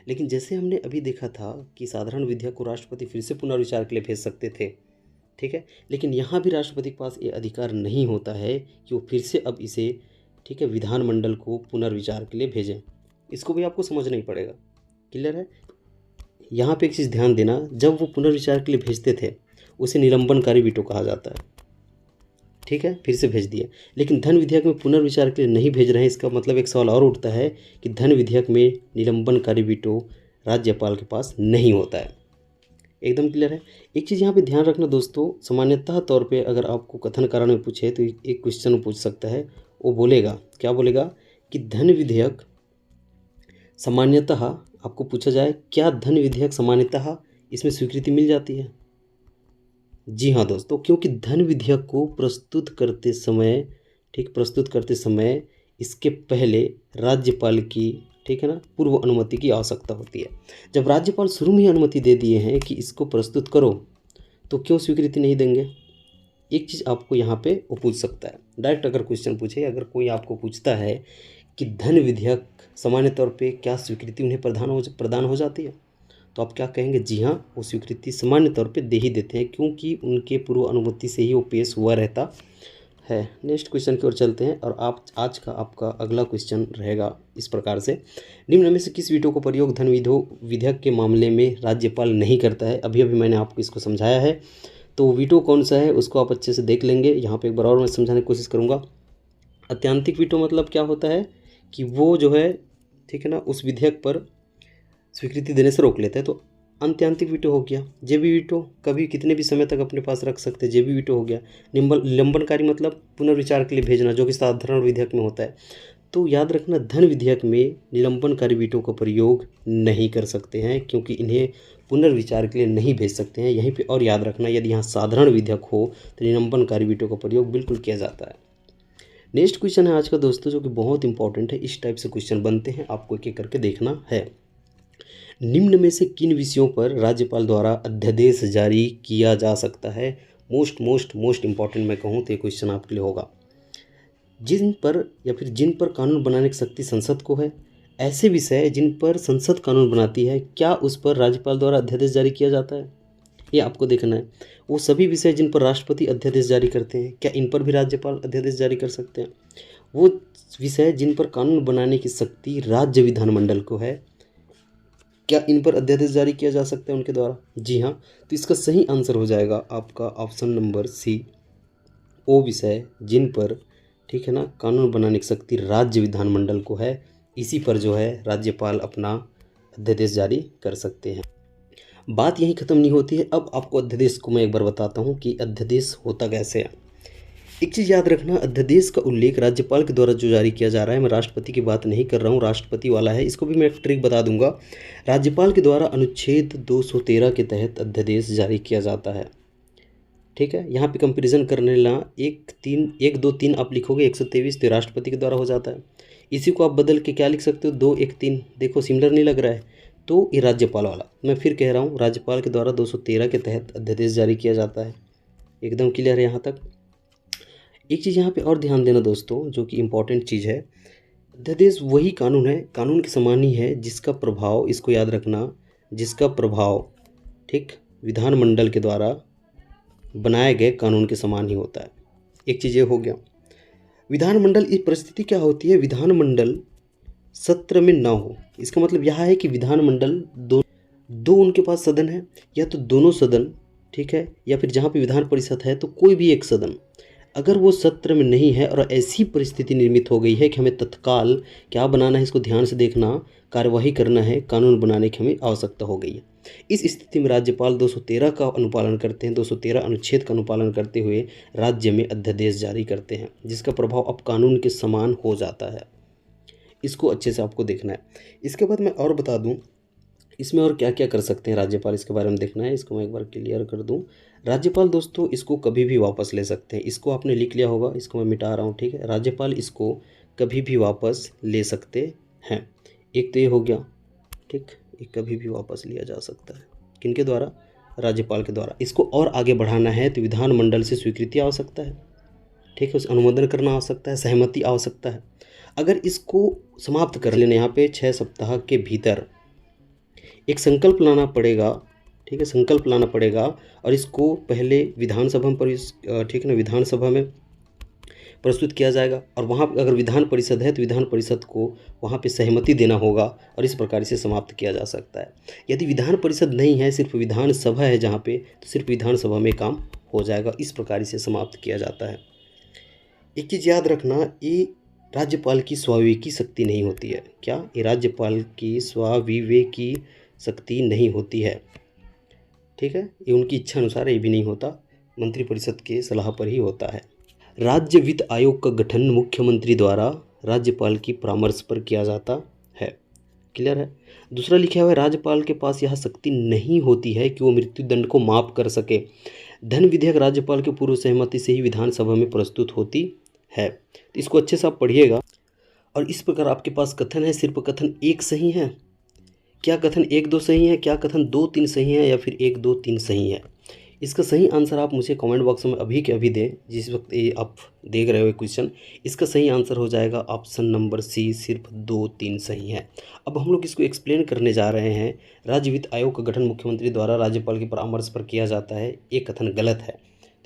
लेकिन जैसे हमने अभी देखा था कि साधारण विधेयक को राष्ट्रपति फिर से पुनर्विचार के लिए भेज सकते थे, ठीक है, लेकिन यहाँ भी राष्ट्रपति के पास ये अधिकार नहीं होता है कि वो फिर से अब इसे, ठीक है, विधानमंडल को पुनर्विचार के लिए भेजें। इसको भी आपको समझना ही पड़ेगा। क्लियर है। यहाँ पे एक चीज़ ध्यान देना, जब वो पुनर्विचार के लिए भेजते थे उसे निलंबनकारी वीटो कहा जाता है, ठीक है, फिर से भेज दिया। लेकिन धन विधेयक में पुनर्विचार के लिए नहीं भेज रहे हैं, इसका मतलब एक सवाल और उठता है कि धन विधेयक में निलंबनकारी वीटो राज्यपाल के पास नहीं होता है। एकदम क्लियर है। एक चीज़ यहाँ पे ध्यान रखना दोस्तों, सामान्यतः तौर पे अगर आपको कथन कारण में पूछे तो एक क्वेश्चन पूछ सकता है, वो बोलेगा, क्या बोलेगा कि धन विधेयक सामान्यतः, आपको पूछा जाए क्या धन विधेयक सामान्यतः इसमें स्वीकृति मिल जाती है? जी हाँ दोस्तों, क्योंकि धन विधेयक को प्रस्तुत करते समय इसके पहले राज्यपाल की, ठीक है ना, पूर्व अनुमति की आवश्यकता होती है। जब राज्यपाल शुरू में ही अनुमति दे दिए हैं कि इसको प्रस्तुत करो, तो क्यों स्वीकृति नहीं देंगे? एक चीज़ आपको यहाँ पे वो पूछ सकता है, डायरेक्ट अगर क्वेश्चन पूछे, अगर कोई आपको पूछता है कि धन विधेयक सामान्य तौर पे क्या स्वीकृति उन्हें प्रदान हो जाती है, तो आप क्या कहेंगे? जी हाँ, वो स्वीकृति सामान्य तौर पे दे ही देते हैं, क्योंकि उनके पूर्व अनुमति से ही वो पेश हुआ रहता है। नेक्स्ट क्वेश्चन की ओर चलते हैं, और आज का आपका अगला क्वेश्चन रहेगा इस प्रकार से, निम्न में से किस वीटो का प्रयोग धन विधेयक के मामले में राज्यपाल नहीं करता है? अभी मैंने आपको इसको समझाया है, तो वीटो कौन सा है उसको आप अच्छे से देख लेंगे। यहाँ पे एक बार और मैं समझाने की कोशिश करूँगा। अत्यंतिक वीटो मतलब क्या होता है कि वो जो है, ठीक है ना, उस विधेयक पर स्वीकृति देने से रोक लेता है, तो अंत्यांतिक वीटो हो गया। जेबी वीटो कभी कितने भी समय तक अपने पास रख सकते हैं, जेबी वीटो हो गया। निलंबनकारी मतलब पुनर्विचार के लिए भेजना, जो कि साधारण विधेयक में होता है। तो याद रखना, धन विधेयक में निलंबनकारी वीटो का प्रयोग नहीं कर सकते हैं, क्योंकि इन्हें पुनर्विचार के लिए नहीं भेज सकते हैं। यहीं पे और याद रखना, यदि यहाँ साधारण विधेयक हो तो निलंबनकारी वीटो का प्रयोग बिल्कुल किया जाता है। नेक्स्ट क्वेश्चन है आज का दोस्तों, जो कि बहुत इंपॉर्टेंट है। इस टाइप से क्वेश्चन बनते हैं, आपको एक एक करके देखना है। निम्न में से किन विषयों पर राज्यपाल द्वारा अध्यादेश जारी किया जा सकता है? मोस्ट इंपॉर्टेंट मैं कहूँ तो ये क्वेश्चन आपके लिए होगा। जिन पर कानून बनाने की शक्ति संसद को है, ऐसे विषय जिन पर संसद कानून बनाती है, क्या उस पर राज्यपाल द्वारा अध्यादेश जारी किया जाता है? ये आपको देखना है। वो सभी विषय जिन पर राष्ट्रपति अध्यादेश जारी करते हैं, क्या इन पर भी राज्यपाल अध्यादेश जारी कर सकते हैं? वो विषय जिन पर कानून बनाने की शक्ति राज्य विधानमंडल को है, क्या इन पर अध्यादेश जारी किया जा सकता है उनके द्वारा? जी हाँ। तो इसका सही आंसर हो जाएगा आपका ऑप्शन नंबर सी, वो विषय जिन पर, ठीक है ना, कानून बनाने की शक्ति राज्य विधानमंडल को है, इसी पर जो है राज्यपाल अपना अध्यादेश जारी कर सकते हैं। बात यहीं ख़त्म नहीं होती है। अब आपको अध्यादेश को मैं एक बार बताता हूँ कि अध्यादेश होता कैसे है। एक चीज़ याद रखना, अध्यादेश का उल्लेख राज्यपाल के द्वारा जो जारी किया जा रहा है, मैं राष्ट्रपति की बात नहीं कर रहा हूँ, राष्ट्रपति वाला है। इसको भी मैं एक ट्रिक बता दूंगा। राज्यपाल के द्वारा अनुच्छेद 213 के तहत अध्यादेश जारी किया जाता है। ठीक है, यहाँ पे कंपेरिजन करने ला 1 2 3 आप लिखोगे 123 तो राष्ट्रपति के द्वारा हो जाता है। इसी को आप बदल के क्या लिख सकते हो, 2 1 3, देखो सिमिलर नहीं लग रहा है, तो ये राज्यपाल वाला। मैं फिर कह रहा हूँ, राज्यपाल के द्वारा 213 के तहत अध्यादेश जारी किया जाता है। एकदम क्लियर है यहाँ तक। एक चीज़ यहाँ पे और ध्यान देना दोस्तों, जो कि इम्पॉर्टेंट चीज़ है, अध्यादेश वही कानून है, कानून के समान ही है, जिसका प्रभाव, इसको याद रखना, जिसका प्रभाव ठीक विधानमंडल के द्वारा बनाए गए कानून के समान ही होता है। एक चीज़ ये हो गया। विधानमंडल, इस परिस्थिति क्या होती है, विधानमंडल सत्र में ना हो, इसका मतलब यह है कि विधानमंडल दो उनके पास सदन है, या तो दोनों सदन, ठीक है, या फिर जहाँ पे विधान परिषद है तो कोई भी एक सदन, अगर वो सत्र में नहीं है और ऐसी परिस्थिति निर्मित हो गई है कि हमें तत्काल क्या बनाना है, इसको ध्यान से देखना, कार्यवाही करना है, कानून बनाने की हमें आवश्यकता हो गई है। इस स्थिति में राज्यपाल 213 का अनुपालन करते हैं, 213 अनुच्छेद का अनुपालन करते हुए राज्य में अध्यादेश जारी करते हैं, जिसका प्रभाव अब कानून के समान हो जाता है। इसको अच्छे से आपको देखना है। इसके बाद मैं और बता दूं इसमें और क्या क्या कर सकते हैं राज्यपाल, इसके बारे में देखना है। इसको मैं एक बार क्लियर कर दूं। राज्यपाल दोस्तों इसको कभी भी वापस ले सकते हैं, इसको आपने लिख लिया होगा, इसको मैं मिटा रहा हूँ, ठीक है। राज्यपाल इसको कभी भी वापस ले सकते हैं। एक तो ये हो गया, ठीक, ये कभी भी वापस लिया जा सकता है, किनके द्वारा, राज्यपाल के द्वारा। इसको और आगे बढ़ाना है तो विधानमंडल से स्वीकृति आवश्यकता है, ठीक है, उस अनुमोदन करना आवश्यकता है, सहमति आवश्यकता है। अगर इसको समाप्त कर लेना, यहाँ पे 6 सप्ताह के भीतर एक संकल्प लाना पड़ेगा, ठीक है, संकल्प लाना पड़ेगा, और इसको पहले विधानसभा पर, ठीक है ना, विधानसभा में प्रस्तुत किया जाएगा, और वहाँ अगर विधान परिषद है तो विधान परिषद को वहाँ पे सहमति देना होगा, और इस प्रकार से समाप्त किया जा सकता है। यदि विधान परिषद नहीं है, सिर्फ विधानसभा है जहाँ पे, तो सिर्फ विधानसभा में काम हो जाएगा। इस प्रकार से समाप्त किया जाता है। एक चीज़ याद रखना, ये राज्यपाल की स्वाविवेकी शक्ति नहीं होती है। क्या? ये राज्यपाल की स्वाविवेकी शक्ति नहीं होती है, ठीक है, ये उनकी इच्छा अनुसार ये भी नहीं होता, मंत्रिपरिषद के सलाह पर ही होता है। राज्य वित्त आयोग का गठन मुख्यमंत्री द्वारा राज्यपाल की परामर्श पर किया जाता है। क्लियर है। दूसरा लिखा हुआ है, राज्यपाल के पास यह शक्ति नहीं होती है कि वो मृत्यु दंड को माफ कर सके। धन विधेयक राज्यपाल के पूर्व सहमति से ही विधानसभा में प्रस्तुत होती है। तो इसको अच्छे से आप पढ़िएगा। और इस प्रकार आपके पास कथन है, सिर्फ कथन एक सही है, क्या कथन 1 2 सही है, क्या कथन 2 3 सही है, या फिर 1 2 3 सही है। इसका सही आंसर आप मुझे कमेंट बॉक्स में अभी के अभी दें, जिस वक्त ये आप देख रहे हो क्वेश्चन। इसका सही आंसर हो जाएगा ऑप्शन नंबर सी, सिर्फ 2 3 सही है। अब हम लोग इसको एक्सप्लेन करने जा रहे हैं। राज्य वित्त आयोग का गठन मुख्यमंत्री द्वारा राज्यपाल के परामर्श पर किया जाता है, ये कथन गलत है।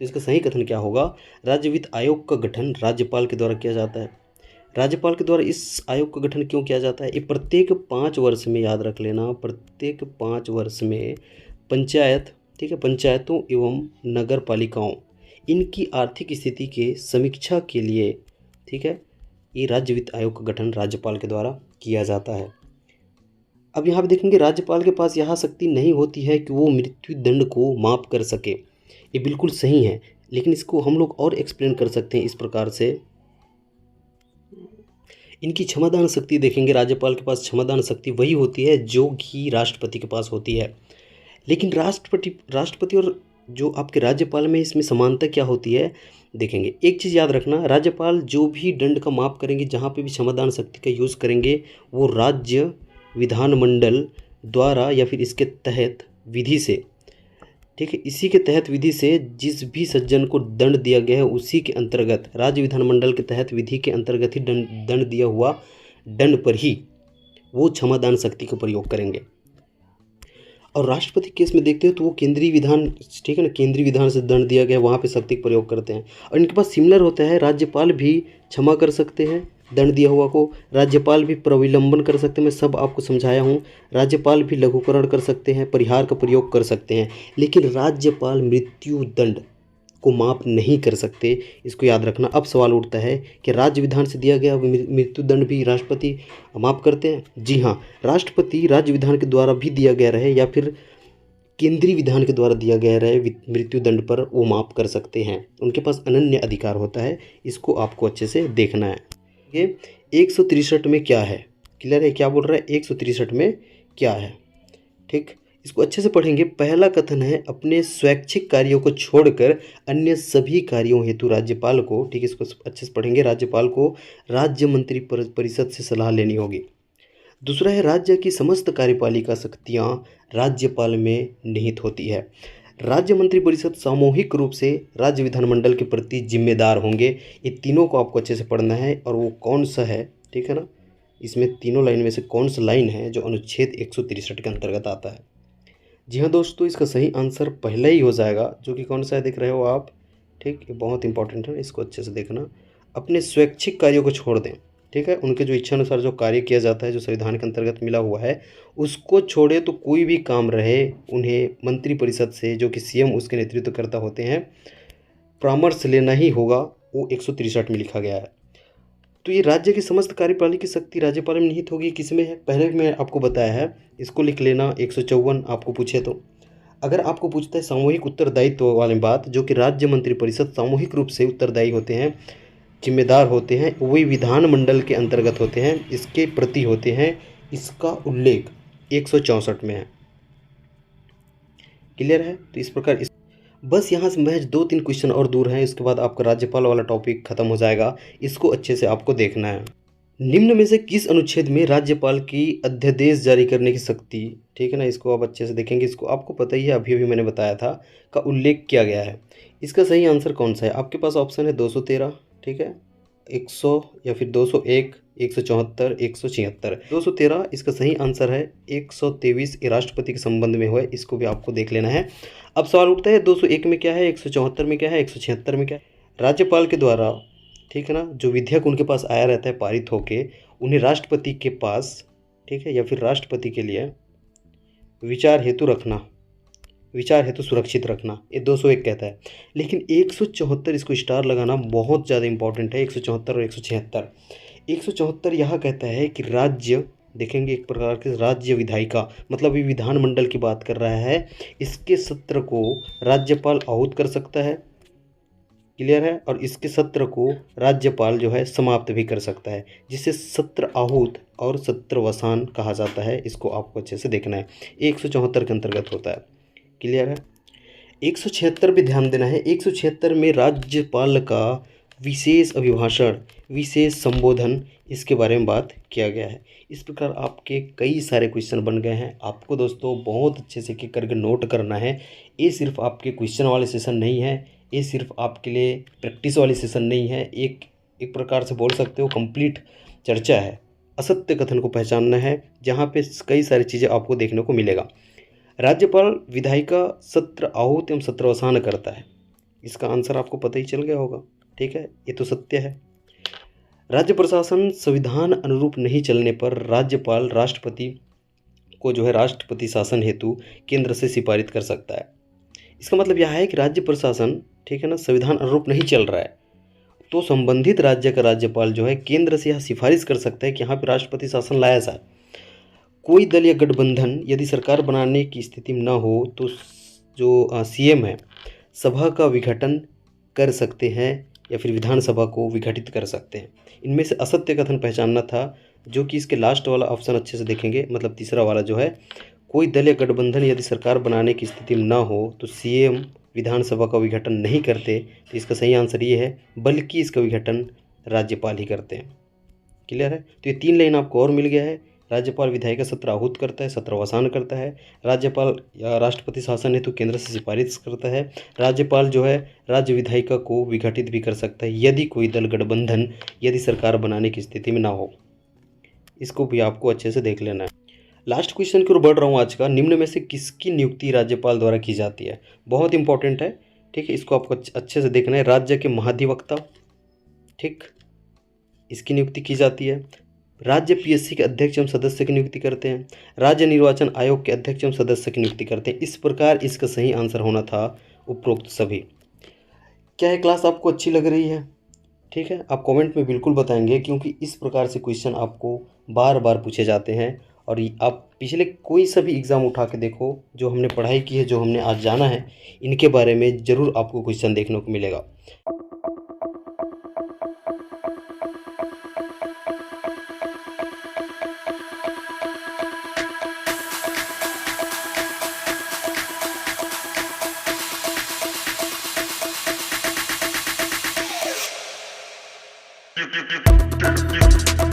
तो इसका सही कथन क्या होगा, राज्य वित्त आयोग का गठन राज्यपाल के द्वारा किया जाता है। राज्यपाल के द्वारा इस आयोग का गठन क्यों किया जाता है, ये प्रत्येक 5 वर्ष में, याद रख लेना, प्रत्येक 5 वर्ष में पंचायत, ठीक है, पंचायतों एवं नगर पालिकाओं, इनकी आर्थिक स्थिति के समीक्षा के लिए, ठीक है, ये राज्य वित्त आयोग का गठन राज्यपाल के द्वारा किया जाता है। अब यहाँ पे देखेंगे, राज्यपाल के पास यह शक्ति नहीं होती है कि वो मृत्यु दंड को माफ कर सके, ये बिल्कुल सही है, लेकिन इसको हम लोग और एक्सप्लेन कर सकते हैं इस प्रकार से। इनकी क्षमादान शक्ति देखेंगे, राज्यपाल के पास क्षमादान शक्ति वही होती है जो कि राष्ट्रपति के पास होती है। लेकिन राष्ट्रपति और जो आपके राज्यपाल में इसमें समानता क्या होती है देखेंगे। एक चीज़ याद रखना, राज्यपाल जो भी दंड का माफ करेंगे, जहाँ पे भी क्षमादान शक्ति का यूज़ करेंगे, वो राज्य विधानमंडल द्वारा या फिर इसके तहत विधि से, ठीक है, इसी के तहत विधि से जिस भी सज्जन को दंड दिया गया है, उसी के अंतर्गत, राज्य विधानमंडल के तहत विधि के अंतर्गत ही दंड दिया हुआ दंड पर ही वो क्षमादान शक्ति का प्रयोग करेंगे। और राष्ट्रपति केस में देखते हो तो वो केंद्रीय विधान, ठीक है ना, केंद्रीय विधान से दंड दिया गया, वहाँ पे शक्ति का प्रयोग करते हैं। और इनके पास सिमिलर होता है, राज्यपाल भी क्षमा कर सकते हैं दंड दिया हुआ को, राज्यपाल भी प्रविलंबन कर सकते हैं, मैं सब आपको समझाया हूँ। राज्यपाल भी लघुकरण कर सकते हैं, परिहार का प्रयोग कर सकते हैं, लेकिन राज्यपाल मृत्यु दंड को माफ नहीं कर सकते, इसको याद रखना। अब सवाल उठता है कि राज्य विधान से दिया गया मृत्यु दंड भी राष्ट्रपति माफ करते हैं? जी हाँ, राष्ट्रपति राज्य विधान के द्वारा भी दिया गया रहे या फिर केंद्रीय विधान के द्वारा दिया गया रहे मृत्यु दंड पर वो माफ़ कर सकते हैं। उनके पास अनन्य अधिकार होता है। इसको आपको अच्छे से देखना है। ये 163 में क्या है, क्लियर है? क्या बोल रहा है 163 में क्या है? ठीक, इसको अच्छे से पढ़ेंगे। पहला कथन है, अपने स्वैच्छिक कार्यों को छोड़कर अन्य सभी कार्यों हेतु राज्यपाल को, ठीक है, इसको अच्छे से पढ़ेंगे, राज्यपाल को राज्य मंत्री परिषद से सलाह लेनी होगी। दूसरा है, राज्य की समस्त कार्यपालिका शक्तियाँ राज्यपाल में निहित होती है। राज्य मंत्री परिषद सामूहिक रूप से राज्य विधानमंडल के प्रति जिम्मेदार होंगे। ये तीनों को आपको अच्छे से पढ़ना है। और वो कौन सा है, ठीक है ना, इसमें तीनों लाइन में से कौन सा लाइन है जो अनुच्छेद 163 के अंतर्गत आता है? जी हाँ दोस्तों, इसका सही आंसर पहले ही हो जाएगा, जो कि कौन सा है देख रहे हो आप। ठीक, ये बहुत इंपॉर्टेंट है, इसको अच्छे से देखना। अपने स्वैच्छिक कार्यों को छोड़ दें, ठीक है, उनके जो इच्छा अनुसार जो कार्य किया जाता है, जो संविधान के अंतर्गत मिला हुआ है, उसको छोड़े तो कोई भी काम रहे, उन्हें मंत्रिपरिषद से, जो कि सीएम उसके नेतृत्व करता होते हैं, परामर्श लेना ही होगा। वो 163 में लिखा गया है। तो ये राज्य की समस्त कार्यपालिका शक्ति राज्यपाल में निहित होगी, किसमें है? पहले भी मैं आपको बताया है, इसको लिख लेना। 154 आपको पूछे तो, अगर आपको पूछता है सामूहिक उत्तरदायित्व वाली बात, जो कि राज्य मंत्रिपरिषद सामूहिक रूप से उत्तरदायी होते हैं, जिम्मेदार होते हैं, वही विधानमंडल के अंतर्गत होते हैं, इसके प्रति होते हैं, इसका उल्लेख 164 में है। क्लियर है? तो इस प्रकार बस यहाँ से महज 2-3 क्वेश्चन और दूर हैं, इसके बाद आपका राज्यपाल वाला टॉपिक खत्म हो जाएगा। इसको अच्छे से आपको देखना है। निम्न में से किस अनुच्छेद में राज्यपाल की अध्यादेश जारी करने की शक्ति, ठीक है ना, इसको आप अच्छे से देखेंगे, इसको आपको पता ही है, अभी अभी मैंने बताया था, का उल्लेख किया गया है। इसका सही आंसर कौन सा है? आपके पास ऑप्शन है 213, ठीक है, 100 या फिर 201, 174, 176। 213 इसका सही आंसर है। 123 ये राष्ट्रपति के संबंध में हुआ है, इसको भी आपको देख लेना है। अब सवाल उठता है 201 में क्या है, 174 में क्या है, 176 में क्या है? राज्यपाल के द्वारा, ठीक है ना, जो विधेयक उनके पास आया रहता है पारित होके, उन्हें राष्ट्रपति के पास, ठीक है, या फिर राष्ट्रपति के लिए विचार हेतु सुरक्षित रखना, ये 201 कहता है। लेकिन 174 इसको स्टार लगाना बहुत ज़्यादा इंपॉर्टेंट है। 174 और 176, 174 यह कहता है कि राज्य, देखेंगे एक प्रकार के राज्य विधायिका, मतलब ये विधानमंडल की बात कर रहा है, इसके सत्र को राज्यपाल आहूत कर सकता है। क्लियर है? और इसके सत्र को राज्यपाल जो है समाप्त भी कर सकता है, जिसे सत्र आहूत और सत्रवसान कहा जाता है। इसको आपको अच्छे से देखना है, 174 के अंतर्गत होता है। क्लियर है? 176 पे ध्यान देना है। 176 में राज्यपाल का विशेष अभिभाषण, विशेष संबोधन, इसके बारे में बात किया गया है। इस प्रकार आपके कई सारे क्वेश्चन बन गए हैं। आपको दोस्तों बहुत अच्छे से एक करके नोट करना है। ये सिर्फ आपके क्वेश्चन वाले सेशन नहीं है, ये सिर्फ आपके लिए प्रैक्टिस वाली सेशन नहीं है, एक प्रकार से बोल सकते हो कंप्लीट चर्चा है। असत्य कथन को पहचानना है, जहाँ पे कई सारी चीज़ें आपको देखने को मिलेगा। राज्यपाल विधायिका सत्र आहूत एवं सत्रावसान करता है, इसका आंसर आपको पता ही चल गया होगा। ठीक है, ये तो सत्य है। राज्य प्रशासन संविधान अनुरूप नहीं चलने पर राज्यपाल राष्ट्रपति को जो है राष्ट्रपति शासन हेतु केंद्र से सिफारिश कर सकता है। इसका मतलब यह है कि राज्य प्रशासन, ठीक है ना, संविधान अनुरूप नहीं चल रहा है, तो संबंधित राज्य का राज्यपाल जो है केंद्र से यह सिफारिश कर सकता है कि यहाँ पर राष्ट्रपति शासन लाया जाए। कोई दल या गठबंधन यदि सरकार बनाने की स्थिति में न हो तो जो सीएम है सभा का विघटन कर सकते हैं या फिर विधानसभा को विघटित कर सकते हैं। इनमें से असत्य कथन पहचानना था, जो कि इसके लास्ट वाला ऑप्शन अच्छे से देखेंगे, मतलब तीसरा वाला जो है, कोई दल या गठबंधन यदि सरकार बनाने की स्थिति में ना हो तो सीएम विधानसभा का विघटन नहीं करते, तो इसका सही आंसर ये है, बल्कि इसका विघटन राज्यपाल ही करते हैं। क्लियर है? तो ये 3 लाइन आपको और मिल गया है। राज्यपाल विधायिका सत्र आहूत करता है, सत्रावसान करता है। राज्यपाल या राष्ट्रपति शासन हेतु केंद्र से सिफारिश करता है। राज्यपाल जो है राज्य विधायिका को विघटित भी कर सकता है यदि कोई दल गठबंधन यदि सरकार बनाने की स्थिति में ना हो। इसको भी आपको अच्छे से देख लेना है। लास्ट क्वेश्चन की ओर बढ़ रहा हूँ आज का। निम्न में से किसकी नियुक्ति राज्यपाल द्वारा की जाती है? बहुत इंपॉर्टेंट है, ठीक है, इसको आपको अच्छे से देखना है। राज्य के महाधिवक्ता, ठीक, इसकी नियुक्ति की जाती है। राज्य पीएससी के अध्यक्ष एवं सदस्य की नियुक्ति करते हैं। राज्य निर्वाचन आयोग के अध्यक्ष एवं सदस्य की नियुक्ति करते हैं। इस प्रकार इसका सही आंसर होना था उपरोक्त सभी। क्या ये क्लास आपको अच्छी लग रही है? ठीक है, आप कमेंट में बिल्कुल बताएंगे, क्योंकि इस प्रकार से क्वेश्चन आपको बार बार पूछे जाते हैं और आप पिछले कोई सा भी एग्ज़ाम उठा के देखो, जो हमने पढ़ाई की है, जो हमने आज जाना है, इनके बारे में ज़रूर आपको क्वेश्चन देखने को मिलेगा। do do do do do